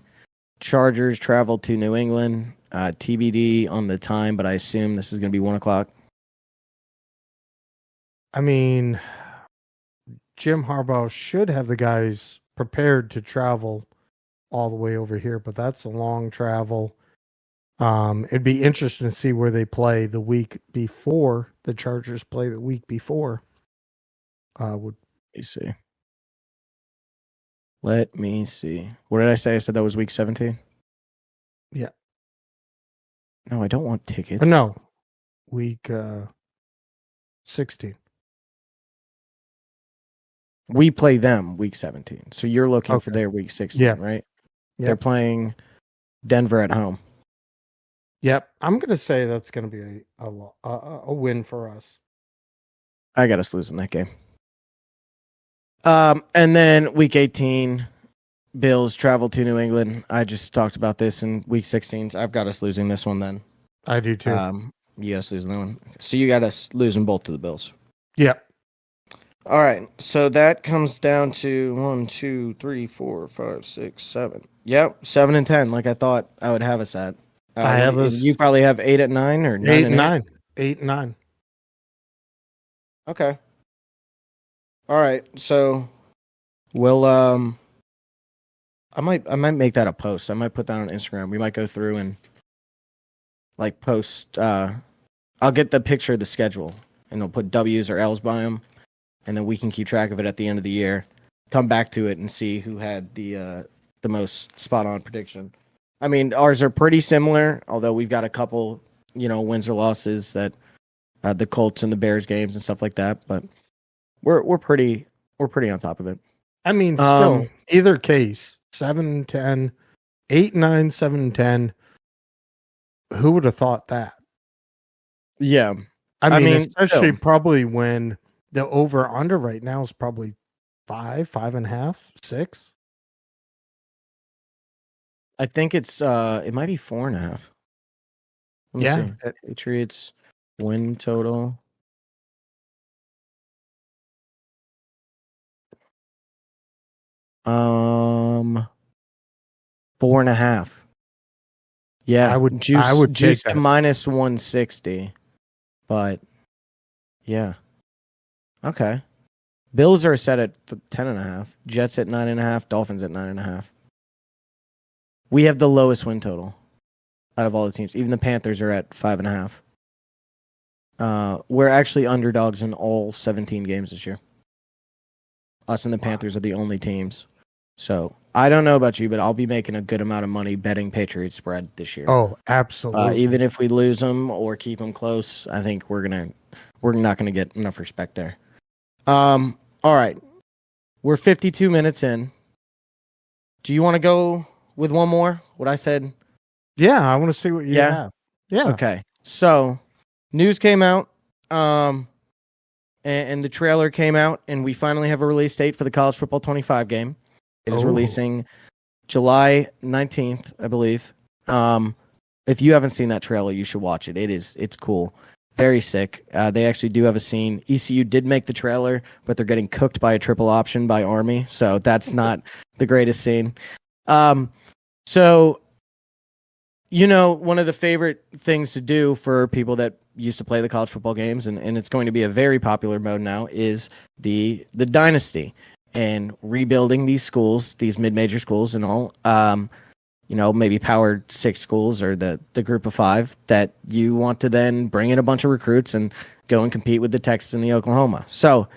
Chargers travel to New England. TBD on the time, but I assume this is going to be 1 o'clock. I mean, Jim Harbaugh should have the guys prepared to travel all the way over here, but that's a long travel. It'd be interesting to see where they play the week before the Chargers play the week before. Let me see. What did I say? I said that was week 17? Yeah. No, I don't want tickets. No. Week 16. We play them week 17. So you're looking for their week 16, right? Yep. They're playing Denver at home. Yep. I'm going to say that's going to be a win for us. I got us losing that game. And then week 18, Bills travel to New England. I just talked about this in week 16. I've got us losing this one then. I do too. You got us losing that one. So you got us losing both to the Bills. Yep. All right. So that comes down to 1, 2, 3, 4, 5, 6, 7. Yep. 7 and 10, like I thought I would have us at. I have us. You probably have 8 at 9 or 9 8 and 9. 8 and 9. Okay. All right. So we'll I might make that a post. I might put that on Instagram. We might go through and like post I'll get the picture of the schedule and I'll put W's or L's by them, and then we can keep track of it at the end of the year. Come back to it and see who had the most spot on prediction. I mean, ours are pretty similar, although we've got a couple, wins or losses that the Colts and the Bears games and stuff like that. But we're pretty on top of it. I mean, still, either case, 7-10, 8-9, 7-10. Who would have thought that? Yeah. I mean especially still, probably when the over-under right now is probably 5.5, 6. I think it's it might be 4.5. Let me see. Patriots win total. $4.5. Yeah, I would juice to minus 160, but yeah, okay. Bills are set at 10.5. Jets at 9.5. Dolphins at 9.5. We have the lowest win total out of all the teams. Even the Panthers are at 5.5. We're actually underdogs in all 17 games this year. Us and the Panthers are the only teams. So I don't know about you, but I'll be making a good amount of money betting Patriots spread this year. Oh, absolutely. Even if we lose them or keep them close, I think we're not gonna get enough respect there. All right, we're 52 minutes in. Do you want to go with one more? What I said? Yeah, I want to see what you have. Yeah. Okay. So, news came out, and the trailer came out, and we finally have a release date for the College Football 25 game. It is releasing July 19th, I believe. If you haven't seen that trailer, you should watch it. It's cool. Very sick. They actually do have a scene. ECU did make the trailer, but they're getting cooked by a triple option by Army, so that's not the greatest scene. So, one of the favorite things to do for people that used to play the college football games, and it's going to be a very popular mode now, is the dynasty and rebuilding these schools, these mid-major schools and all. Maybe Power 6 schools or the group of 5 that you want to then bring in a bunch of recruits and go and compete with the Texas and the Oklahoma. So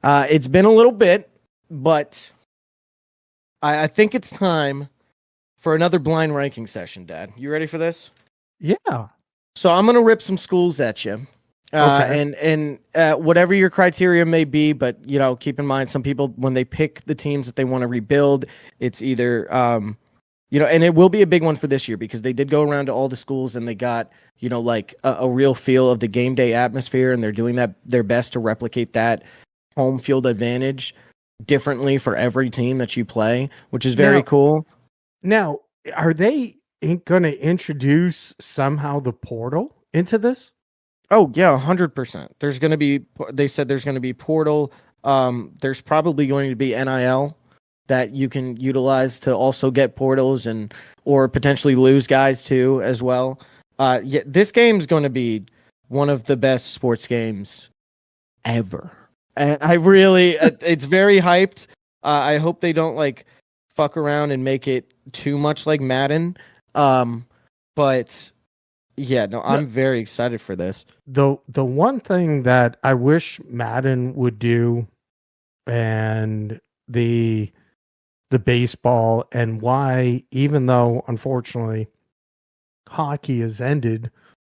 it's been a little bit, but I think it's time for another blind ranking session, Dad. You ready for this? Yeah. So I'm going to rip some schools at you. Okay. And whatever your criteria may be, but, keep in mind, some people, when they pick the teams that they want to rebuild, it's either... and it will be a big one for this year because they did go around to all the schools and they got, like a real feel of the game day atmosphere, and they're doing their best to replicate that home field advantage differently for every team that you play, which is very cool. Now, are they going to introduce somehow the portal into this? Oh, yeah, 100%. They said there's going to be portal. There's probably going to be NIL that you can utilize to also get portals or potentially lose guys too as well. This game's going to be one of the best sports games ever. And I really, it's very hyped. I hope they don't fuck around and make it too much like Madden. But yeah, no, I'm very excited for this. The one thing that I wish Madden would do, and the baseball, and why, even though unfortunately hockey has ended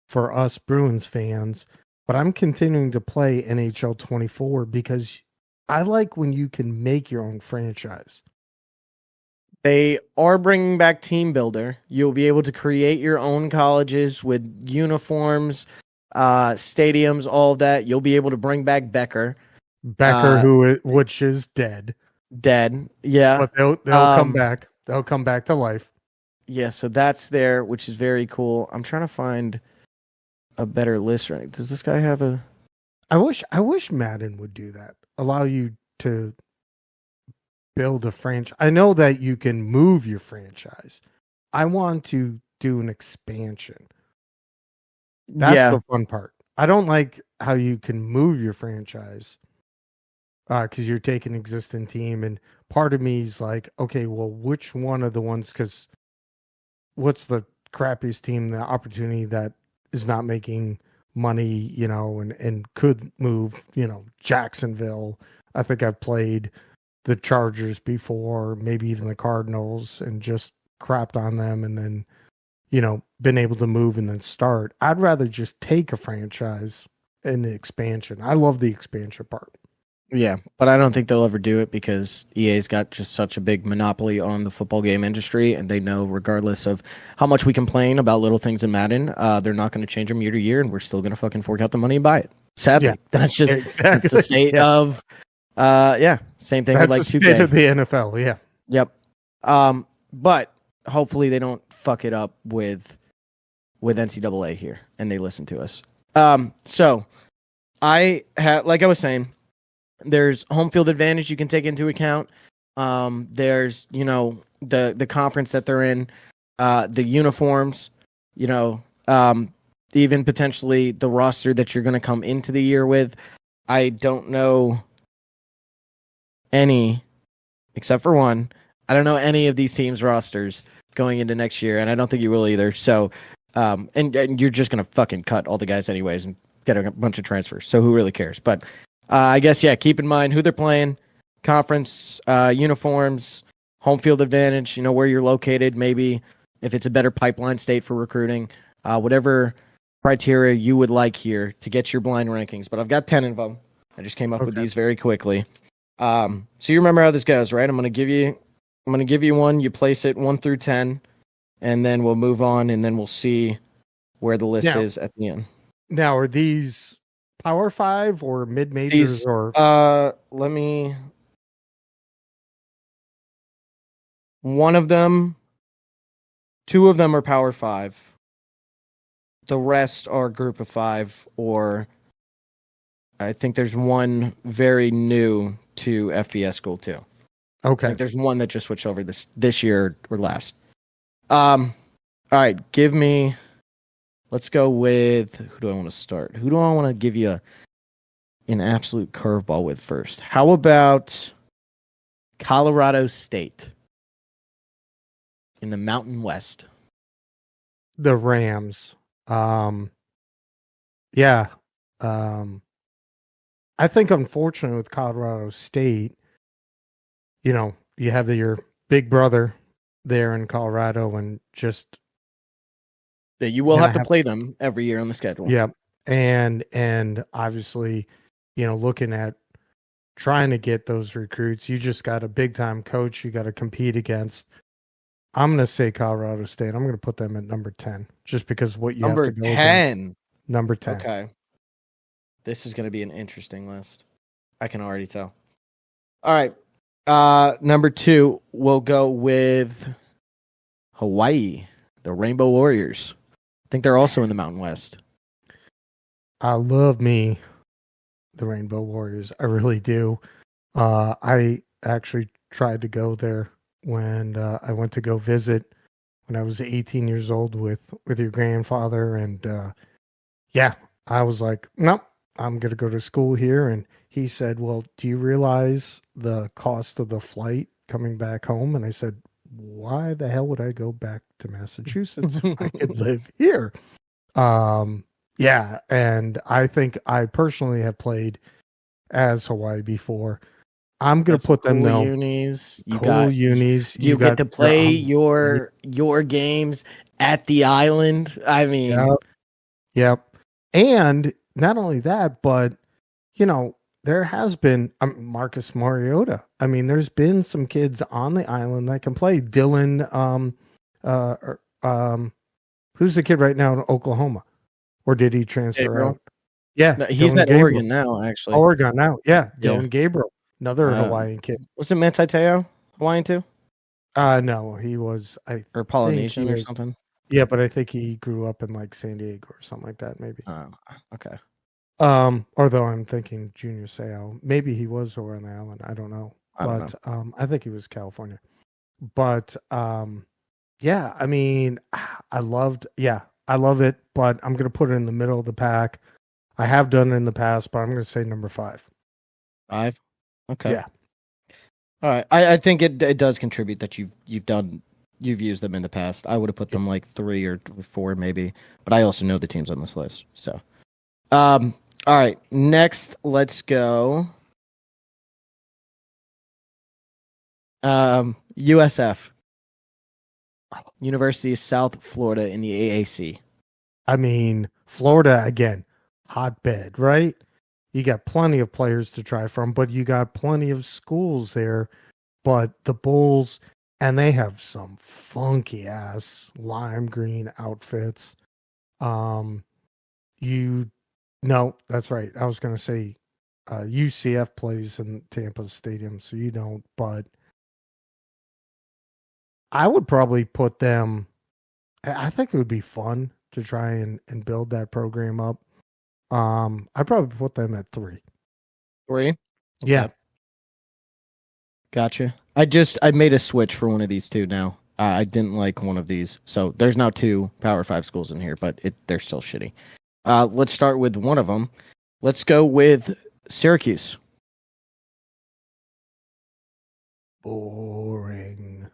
for us Bruins fans, but I'm continuing to play NHL 24 because I like when you can make your own franchise. They are bringing back Team Builder. You'll be able to create your own colleges with uniforms, stadiums, all of that. You'll be able to bring back Becker. Which is dead. Dead, yeah. But they'll come back. They'll come back to life. Yeah, so that's there, which is very cool. I'm trying to find a better list. Right? Does this guy have a? I wish Madden would do that. Allow you to build a franchise. I know that you can move your franchise. I want to do an expansion. That's the fun part. I don't like how you can move your franchise because you're taking an existing team. And part of me is like, okay, well, which one of the ones, because what's the crappiest team, the opportunity that is not making money, and could move, Jacksonville. I think I've played the Chargers before, maybe even the Cardinals, and just crapped on them and then, been able to move and then start. I'd rather just take a franchise in the expansion. I love the expansion part. Yeah, but I don't think they'll ever do it because EA's got just such a big monopoly on the football game industry, and they know regardless of how much we complain about little things in Madden, they're not going to change them year to year, and we're still going to fucking fork out the money and buy it. Sadly, that's just that's the state of, same thing with like 2K. State of the NFL, yeah. Yep. But hopefully they don't fuck it up with NCAA here, and they listen to us. So I have, like I was saying, there's home field advantage you can take into account. There's, the conference that they're in, the uniforms, even potentially the roster that you're going to come into the year with. I don't know any, except for one. I don't know any of these teams' rosters going into next year, and I don't think you will either. So, and you're just going to fucking cut all the guys anyways and get a bunch of transfers. So who really cares? But I guess, keep in mind who they're playing, conference, uniforms, home field advantage, where you're located, maybe if it's a better pipeline state for recruiting, whatever criteria you would like here to get your blind rankings. But I've got 10 of them. I just came up with these very quickly. So you remember how this goes, right? I'm going to give you one. You place it 1 through 10, and then we'll move on, and then we'll see where the list is at the end. Now, are these Power 5 or mid-majors or one of them, 2 of them are Power 5. The rest are Group of 5, or I think there's one very new to FBS school too. Okay. There's one that just switched over this year or last. All right, let's go with, who do I want to start? Who do I want to give you an absolute curveball with first? How about Colorado State in the Mountain West? The Rams. I think unfortunately with Colorado State, you have your big brother there in Colorado, and just you will have to play them every year on the schedule. Yeah, and obviously, looking at trying to get those recruits, you just got a big time coach you got to compete against. I'm going to say Colorado State. I'm going to put them at number 10, just because what you have to go against. Number 10. Okay. This is going to be an interesting list. I can already tell. All right. Number 2, we'll go with Hawaii, the Rainbow Warriors. I think they're also in the Mountain West. I love me the Rainbow Warriors. I really do. I actually tried to go there when I went to go visit when I was 18 years old with your grandfather. And I was like, nope, I'm going to go to school here. And he said, well, do you realize the cost of the flight coming back home? And I said, why the hell would I go back to Massachusetts if I could live here? And I think I personally have played as Hawaii before. I'm going to put them though. Unis. You get to play your games at the island. I mean, yep. And not only that, but there has been Marcus Mariota. I mean, there's been some kids on the island that can play. Dylan, who's the kid right now in Oklahoma? Or did he transfer out? Yeah, no, he's at Gabriel. Oregon now, actually. Oregon now, yeah. Dylan Gabriel, another Hawaiian kid. Wasn't Manti Te'o Hawaiian too? No, he was or Polynesian or something. Yeah, but I think he grew up in like San Diego or something like that, maybe. Okay. Although I'm thinking Junior Seau, maybe he was over on the island. I don't know, I think he was California. But I mean, I love it, but I'm gonna put it in the middle of the pack. I have done it in the past, but I'm going to say number 5. 5. Okay. Yeah. All right. I think it does contribute that you've used them in the past. I would have put them like 3 or 4 maybe, but I also know the teams on this list. So, all right. Next, let's go. USF, University of South Florida in the AAC. I mean, Florida, again, hotbed, right? You got plenty of players to try from, but you got plenty of schools there. But the Bulls, and they have some funky ass lime green outfits. No, that's right. I was going to say UCF plays in Tampa Stadium, so you don't. But I would probably put them. I think it would be fun to try and build that program up. I'd probably put them at 3. 3? Okay. Yeah. Gotcha. I made a switch for one of these two now. I didn't like one of these. So there's now 2 Power 5 schools in here, but they're still shitty. Let's start with one of them. Let's go with Syracuse. Boring.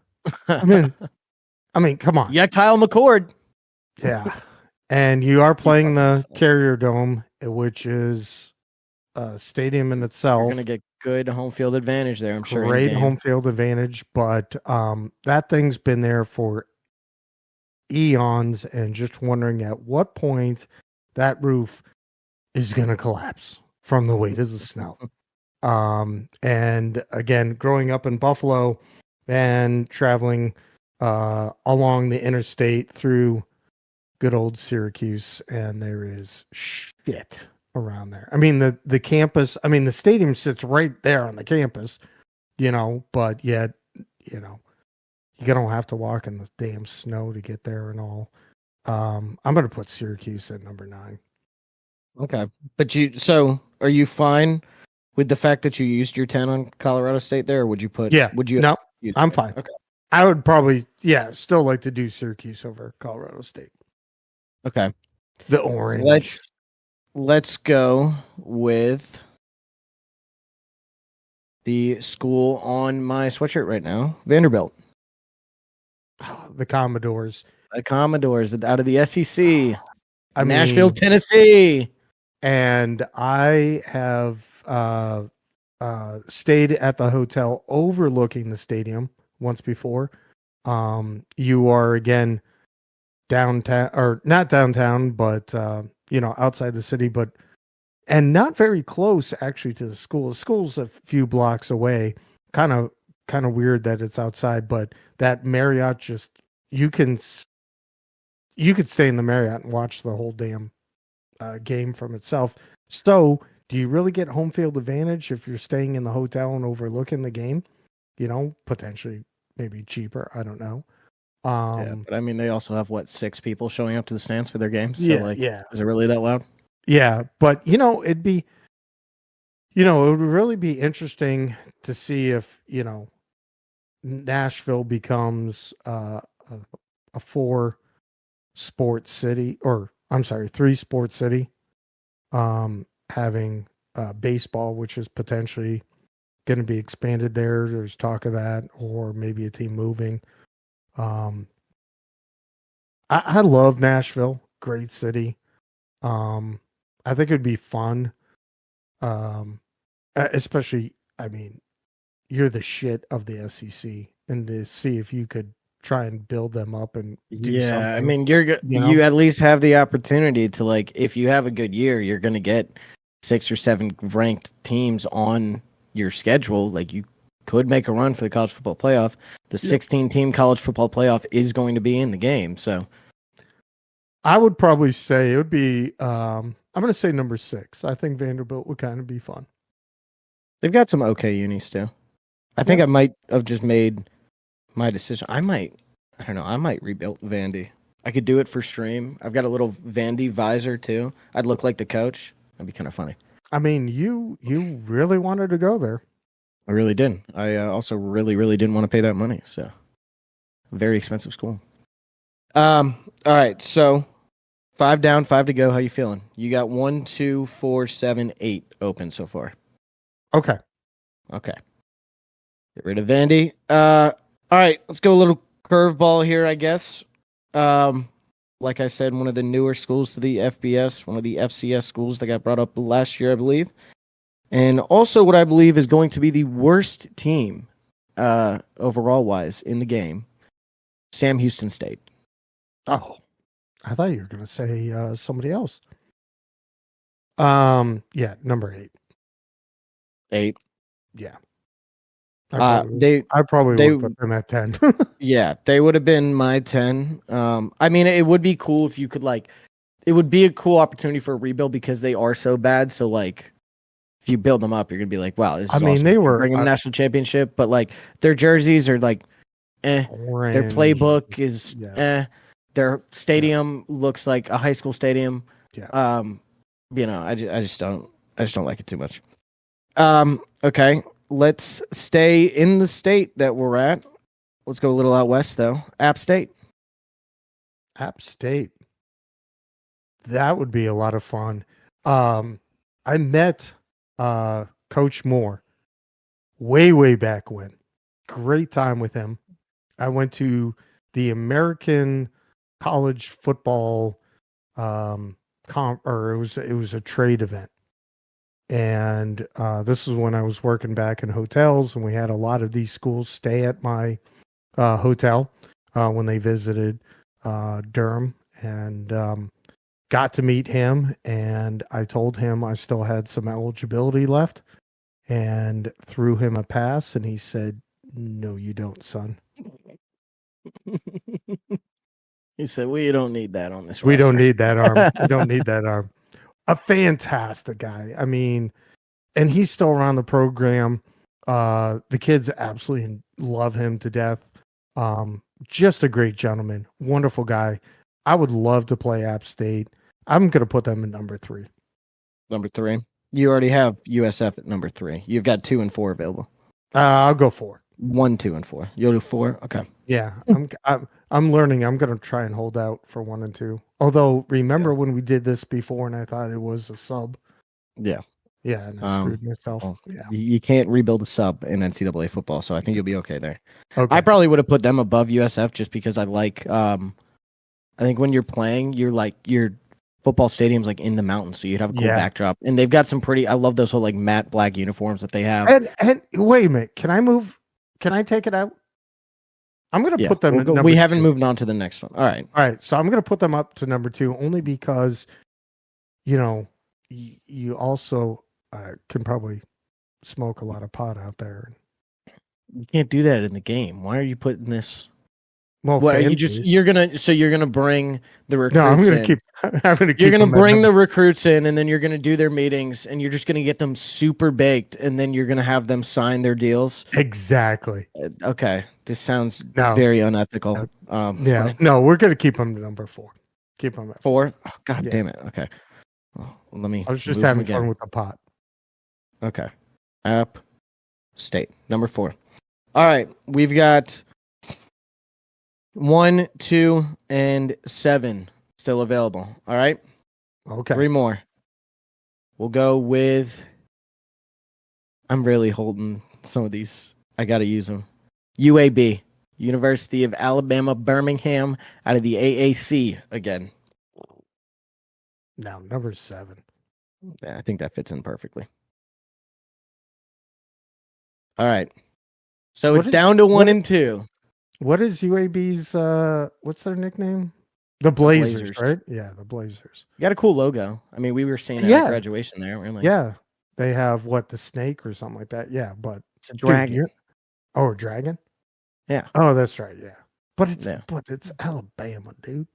I mean, come on. Yeah, Kyle McCord. Yeah. And you are playing the Carrier Dome, which is a stadium in itself. You're going to get good home field advantage there, I'm sure. Great home field advantage, but that thing's been there for eons, and just wondering at what point that roof is going to collapse from the weight of the snow. And again, growing up in Buffalo and traveling along the interstate through good old Syracuse, and there is shit around there. I mean, the campus, I mean, the stadium sits right there on the campus, but yet, you don't have to walk in the damn snow to get there and all. I'm going to put Syracuse at number 9. Okay. But so are you fine with the fact that you used your 10 on Colorado State there, or would you put, No, I'm fine. Okay. I would probably, still like to do Syracuse over Colorado State. Okay. The orange. Let's go with the school on my sweatshirt right now, Vanderbilt. The Commodores. The Commodores out of the SEC. Nashville, Tennessee. And I have stayed at the hotel overlooking the stadium once before. You are, again, downtown, or not downtown, but outside the city, and not very close actually to the school. The school's a few blocks away. Kind of weird that it's outside, but that Marriott, you could stay in the Marriott and watch the whole damn game from itself. So, do you really get home field advantage if you're staying in the hotel and overlooking the game? Potentially maybe cheaper. I don't know. But I mean, they also have 6 people showing up to the stands for their games. So is it really that loud? Yeah, but it'd be, it would really be interesting to see if Nashville becomes a 4 sports city, or I'm sorry, 3 sports city, having baseball, which is potentially going to be expanded there. There's talk of that, or maybe a team moving. I love Nashville, great city. I think it'd be fun. Especially, I mean, you're the shit of the SEC, and to see if you could try and build them up and do something. I mean, you at least have the opportunity to, if you have a good year, you're going to get 6 or 7 ranked teams on your schedule. You could make a run for the college football playoff. The 16-team college football playoff is going to be in the game. So I would probably say it would be, I'm going to say number 6. I think Vanderbilt would kind of be fun. They've got some okay unis too. I think I might have just made my decision. I might rebuild Vandy. I could do it for stream. I've got a little Vandy visor too. I'd look like the coach. That'd be kind of funny. I mean, you really wanted to go there. I really did. I also really, really didn't want to pay that money. So, very expensive school. All right. So, 5 down, 5 to go. How you feeling? You got 1, 2, 4, 7, 8 open so far. Okay. Okay. Get rid of Vandy. All right, let's go a little curveball here, I guess. Like I said, one of the newer schools to the FBS, one of the FCS schools that got brought up last year, I believe. And also what I believe is going to be the worst team overall wise in the game, Sam Houston State. Oh, I thought you were going to say somebody else. Yeah, number 8. 8. Yeah. I probably they would put them at 10. Yeah, they would have been my 10. I mean, it would be cool if you could it would be a cool opportunity for a rebuild because they are so bad. So if you build them up, you're gonna be like, wow, this is awesome. They were bring them a national championship, but their jerseys are eh. Orange. Their playbook is eh. Their stadium looks like a high school stadium. Yeah. I just don't like it too much. Okay. Let's stay in the state that we're at. Let's go a little out west, though. App State. App State. That would be a lot of fun. I met Coach Moore way back when. Great time with him. I went to the American College Football it was a trade event. And this is when I was working back in hotels, and we had a lot of these schools stay at my hotel when they visited Durham, and got to meet him. And I told him I still had some eligibility left, and threw him a pass, and he said, "No, you don't, son." He said, "We don't need that on this. We don't need that arm. We don't need that arm." A fantastic guy. I mean, and he's still around the program. The kids absolutely love him to death. Just a great gentleman. Wonderful guy. I would love to play App State. I'm going to put them in number 3. Number 3. You already have USF at number 3. You've got 2 and 4 available. I'll go 4. 1, 2, and 4. You'll do 4? Okay. Yeah. I'm learning. I'm going to try and hold out for 1 and 2. Although, remember when we did this before and I thought it was a sub? Yeah. Yeah, and I screwed myself. Well, yeah. You can't rebuild a sub in NCAA football, so I think you'll be okay there. Okay. I probably would have put them above USF just because I think when you're playing, your football stadium's in the mountains, so you'd have a cool backdrop. And they've got some I love those whole matte black uniforms that they have. And wait a minute, can I move? Can I take it out? I'm going to put them at number 2. We haven't moved on to the next one. All right. So I'm going to put them up to number 2 only because, you also can probably smoke a lot of pot out there. You can't do that in the game. Why are you putting this? Well, what are you you're gonna bring the recruits? No, I'm gonna keep. You're gonna bring the recruits in, and then you're gonna do their meetings, and you're just gonna get them super baked, and then you're gonna have them sign their deals. Exactly. Okay, this sounds very unethical. No, we're gonna keep them to number 4. Keep them at 4. Oh, God damn it. Okay. Well, let me. I was just having fun with the pot. Okay. App State number 4. All right, we've got 1, 2, and 7 still available. All right. Okay. 3 more. We'll go with. I'm really holding some of these. I got to use them. UAB, University of Alabama, Birmingham, out of the AAC again. Now, number 7. Yeah, I think that fits in perfectly. All right. So it's down to 1 and 2. What is UAB's, what's their nickname? The Blazers, right? Yeah, the Blazers. You got a cool logo. I mean, we were seeing it at graduation there. We're yeah. They have, the snake or something like that? Yeah, but... It's a dragon. A dragon? Yeah. Oh, that's right, yeah. But it's Alabama, dude.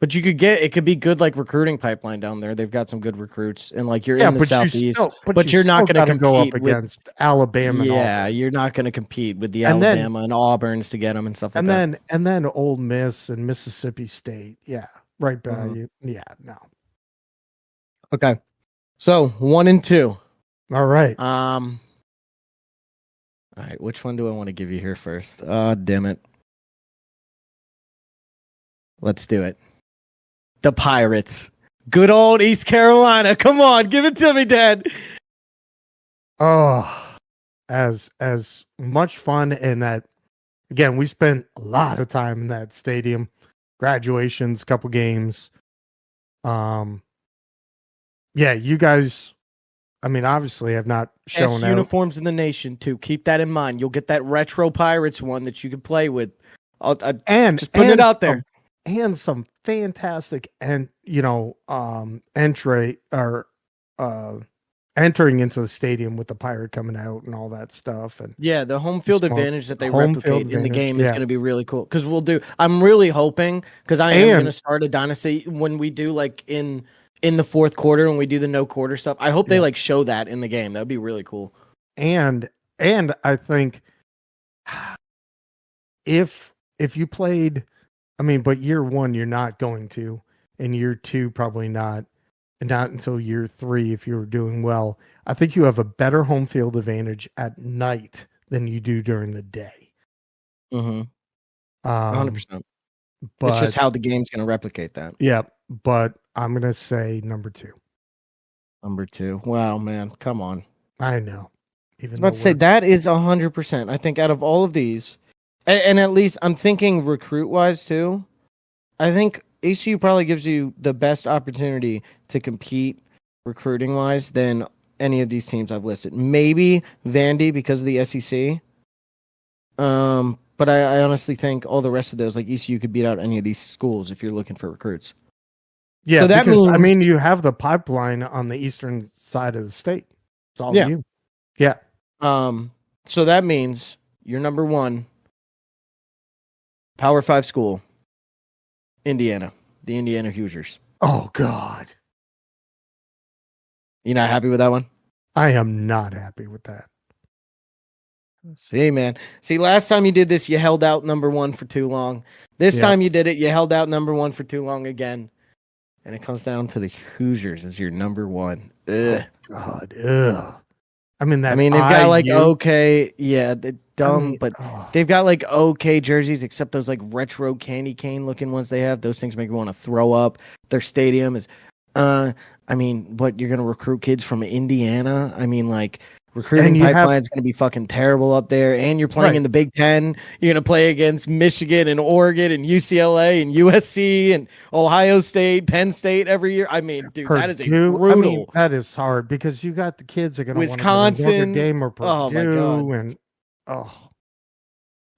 But you could be good recruiting pipeline down there. They've got some good recruits, and you're in the Southeast, but you're not going to go up against Alabama. Yeah, you're not going to compete with the Alabama and Auburns to get them and stuff like that. And then Ole Miss and Mississippi State, right by you. Yeah, no. Okay, so 1 and 2. All right. All right. Which one do I want to give you here first? Damn it. Let's do it. The Pirates. Good old East Carolina. Come on, give it to me, Dad. Oh, as much fun in that. Again, we spent a lot of time in that stadium. Graduations, couple games. Yeah, you guys. I mean, obviously, have not shown Best uniforms in the nation too. Keep that in mind. You'll get that retro Pirates one that you can play with. And just putting it out there. And some fantastic entry or entering into the stadium with the pirate coming out and all that stuff. And yeah, the home field advantage that they replicate in the game is going to be really cool. Because I'm really hoping, because I am going to start a dynasty when we do like in the fourth quarter when we do the no quarter stuff. I hope they like show that in the game. That would be really cool. And I think if you played, I mean, but year one you're not going to, and year two probably not. And not until year three, if you're doing well. I think you have a better home field advantage at night than you do during the day. 100%. But it's just how the game's going to replicate that. Yeah, but I'm going to say number 2. Number 2. Wow, man. Come on. I know. I was about to say, that is 100%. I think out of all of these, and at least I'm thinking recruit-wise too, I think ECU probably gives you the best opportunity to compete recruiting-wise than any of these teams I've listed. Maybe Vandy because of the SEC. But I honestly think all the rest of those, like ECU could beat out any of these schools if you're looking for recruits. Yeah, so that means, you have the pipeline on the eastern side of the state. It's all you. Yeah. So that means you're number 1 Power 5 school, Indiana, the Indiana Hoosiers. Oh, God. You not happy with that one? I am not happy with that. See, man. See, last time you did this, you held out number 1 for too long. This time you did it, you held out number 1 for too long again. And it comes down to the Hoosiers as your number 1. Ugh. Oh, God. Ugh. I mean, they've got like okay, yeah, they're dumb, but they've got like okay jerseys, except those like retro candy cane looking ones they have. Those things make me want to throw up. Their stadium is, what, you're gonna recruit kids from Indiana? I mean, like recruiting pipeline is gonna be fucking terrible up there, and you're playing in the Big Ten. You're gonna play against Michigan and Oregon and UCLA and USC and Ohio State, Penn State every year. I mean, dude, that is brutal. I mean, that is hard because you got the kids that are gonna Wisconsin want to Notre Dame or Purdue, oh my God. And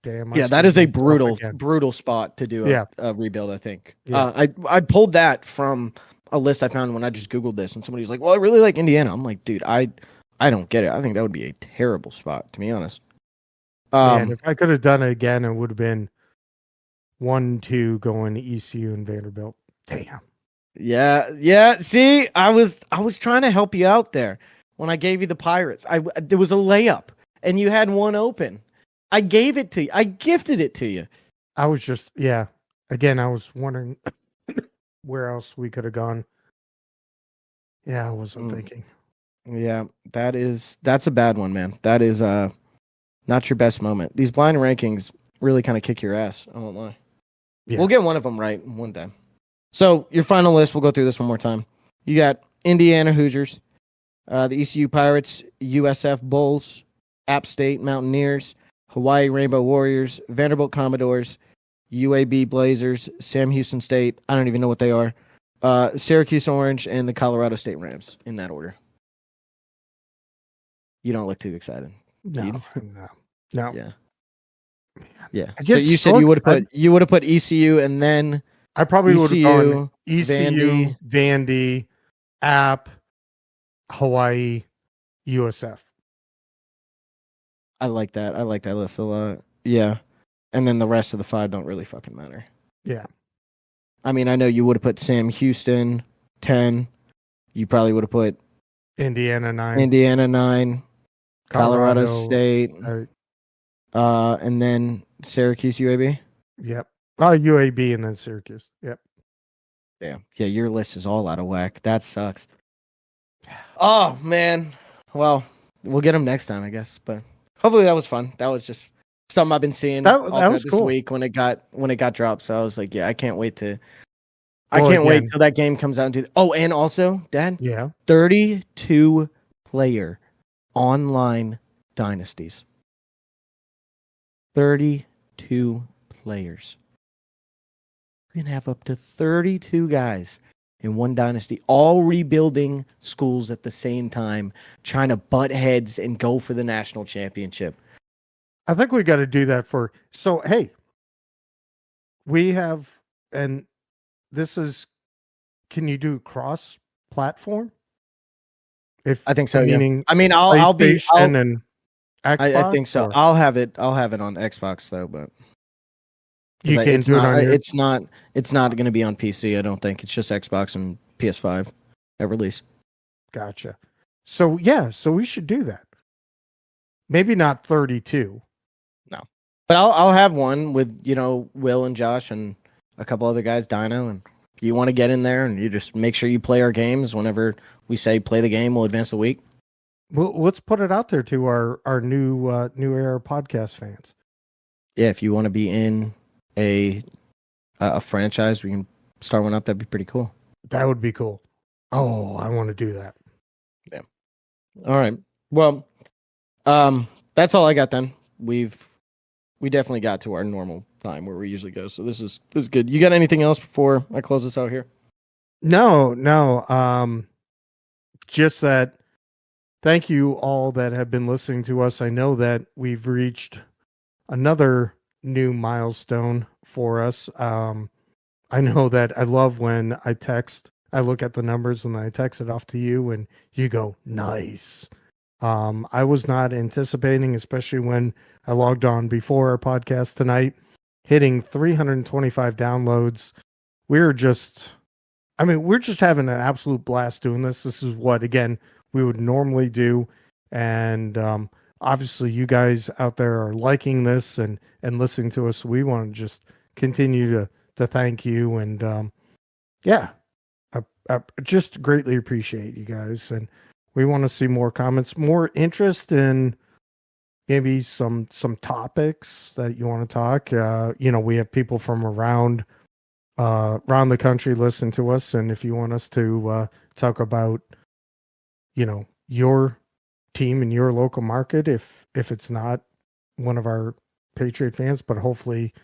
damn, yeah, that is a brutal spot to do a rebuild. I think I pulled that from a list I found when I just Googled this, and somebody was like, "Well, I really like Indiana." I'm like, dude, I don't get it. I think that would be a terrible spot, to be honest. And if I could have done it again, it would have been 1-2 going to ECU and Vanderbilt. Damn. Yeah. See, I was trying to help you out there when I gave you the Pirates. There was a layup, and you had one open. I gave it to you. I gifted it to you. I was just Again, I was wondering where else we could have gone. Yeah, I wasn't thinking. Yeah, that's a bad one, man. That is not your best moment. These blind rankings really kind of kick your ass. I won't lie. Yeah. We'll get one of them right one day. So your final list, we'll go through this one more time. You got Indiana Hoosiers, the ECU Pirates, USF Bulls, App State Mountaineers, Hawaii Rainbow Warriors, Vanderbilt Commodores, UAB Blazers, Sam Houston State. I don't even know what they are. Syracuse Orange, and the Colorado State Rams in that order. You don't look too excited. No. Yeah. So you said you would have put ECU and then I probably would have gone ECU, Vandy, App, Hawaii, USF. I like that. I like that list a lot. Yeah. And then the rest of the 5 don't really fucking matter. Yeah. I mean, I know you would have put Sam Houston 10. You probably would have put Indiana 9. Colorado State. And then Syracuse, UAB? Yep. UAB and then Syracuse. Yep. Yeah, your list is all out of whack. That sucks. Oh, man. Well, we'll get them next time, I guess. But hopefully that was fun. That was just something I've been seeing all throughout this week when it got dropped. So I was like, yeah, I can't wait to I can't wait till that game comes out. And also, Dad, 32 player online dynasties. 32 players. You can have up to 32 guys in one dynasty, all rebuilding schools at the same time, trying to butt heads and go for the national championship. I think we got to do that hey, we have, and this is, can you do cross platform? I think so. Meaning, yeah. I mean, I'll be and Xbox. I think so. I'll have it on Xbox though, but you can't do it on your... It's not going to be on PC. I don't think it's just Xbox and PS5 at release. Gotcha. So we should do that. Maybe not 32. No, but I'll have one with Will and Josh and a couple other guys, Dino, and if you want to get in there and you just make sure you play our games whenever we say play the game, we'll advance the week. Well, let's put it out there to our new era podcast fans. Yeah, if you want to be in a franchise, we can start one up. That'd be pretty cool. That would be cool. Oh, I want to do that. Yeah. All right. Well, that's all I got then. We definitely got to our normal time where we usually go. So this is good. You got anything else before I close this out here? No. Just that. Thank you all that have been listening to us. I know that we've reached another new milestone for us. I know that I love when I look at the numbers and I text it off to you and you go, nice. I was not anticipating, especially when I logged on before our podcast tonight, hitting 325 downloads. We're just having an absolute blast doing this. This is what, again, we would normally do. And obviously you guys out there are liking this and listening to us. So we want to just continue to thank you. And I just greatly appreciate you guys. And we want to see more comments, more interest in maybe some topics that you want to talk. We have people from around the country listen to us. And if you want us to talk about, your team in your local market, if it's not one of our Patriot fans, but hopefully,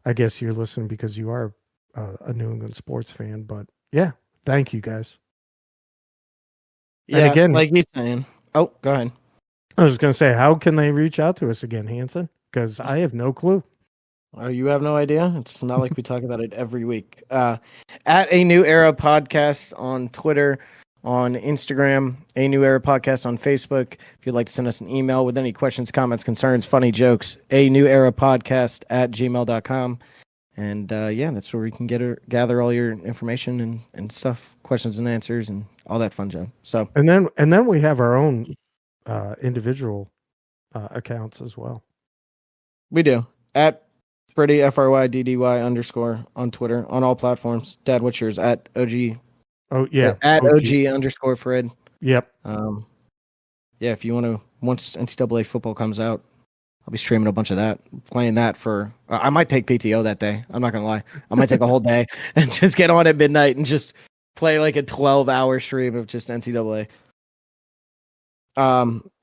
I guess you're listening because you are a New England sports fan. But yeah, thank you guys. Yeah, and again, like he's saying. Oh, go ahead. I was going to say, how can they reach out to us again, Hanson? Because I have no clue. Oh, you have no idea? It's not like we talk about it every week. At A New Era Podcast on Twitter, on Instagram, A New Era Podcast on Facebook. If you'd like to send us an email with any questions, comments, concerns, funny jokes, A New Era Podcast at gmail.com. And that's where we can gather all your information and stuff, questions and answers, and all that fun job. So and then we have our own individual accounts as well. We do at Fryddy FRYDDY_ on Twitter on all platforms. Dad, what's yours? At OG. Oh yeah, at OG _ Yep. If you want to, once NCAA football comes out, I'll be streaming a bunch of that, playing that for. I might take PTO that day. I'm not gonna lie. I might take a whole day and just get on at midnight and just play like a 12-hour stream of just NCAA.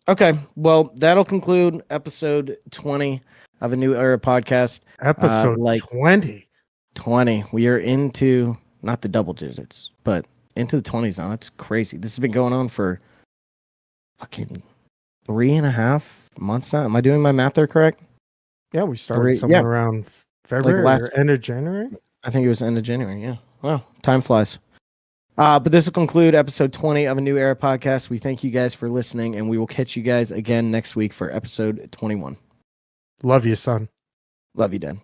Okay, well that'll conclude episode 20 of A New Era Podcast. Episode 20. 20. We are into not the double digits, but into the 20s now. That's crazy. This has been going on for fucking 3.5 months now. Am I doing my math there correct? Yeah, we started somewhere around February or end of January. I think it was end of January, yeah. Wow, time flies. But this will conclude episode 20 of A New Era Podcast. We thank you guys for listening, and we will catch you guys again next week for episode 21. Love you, son. Love you, Dad.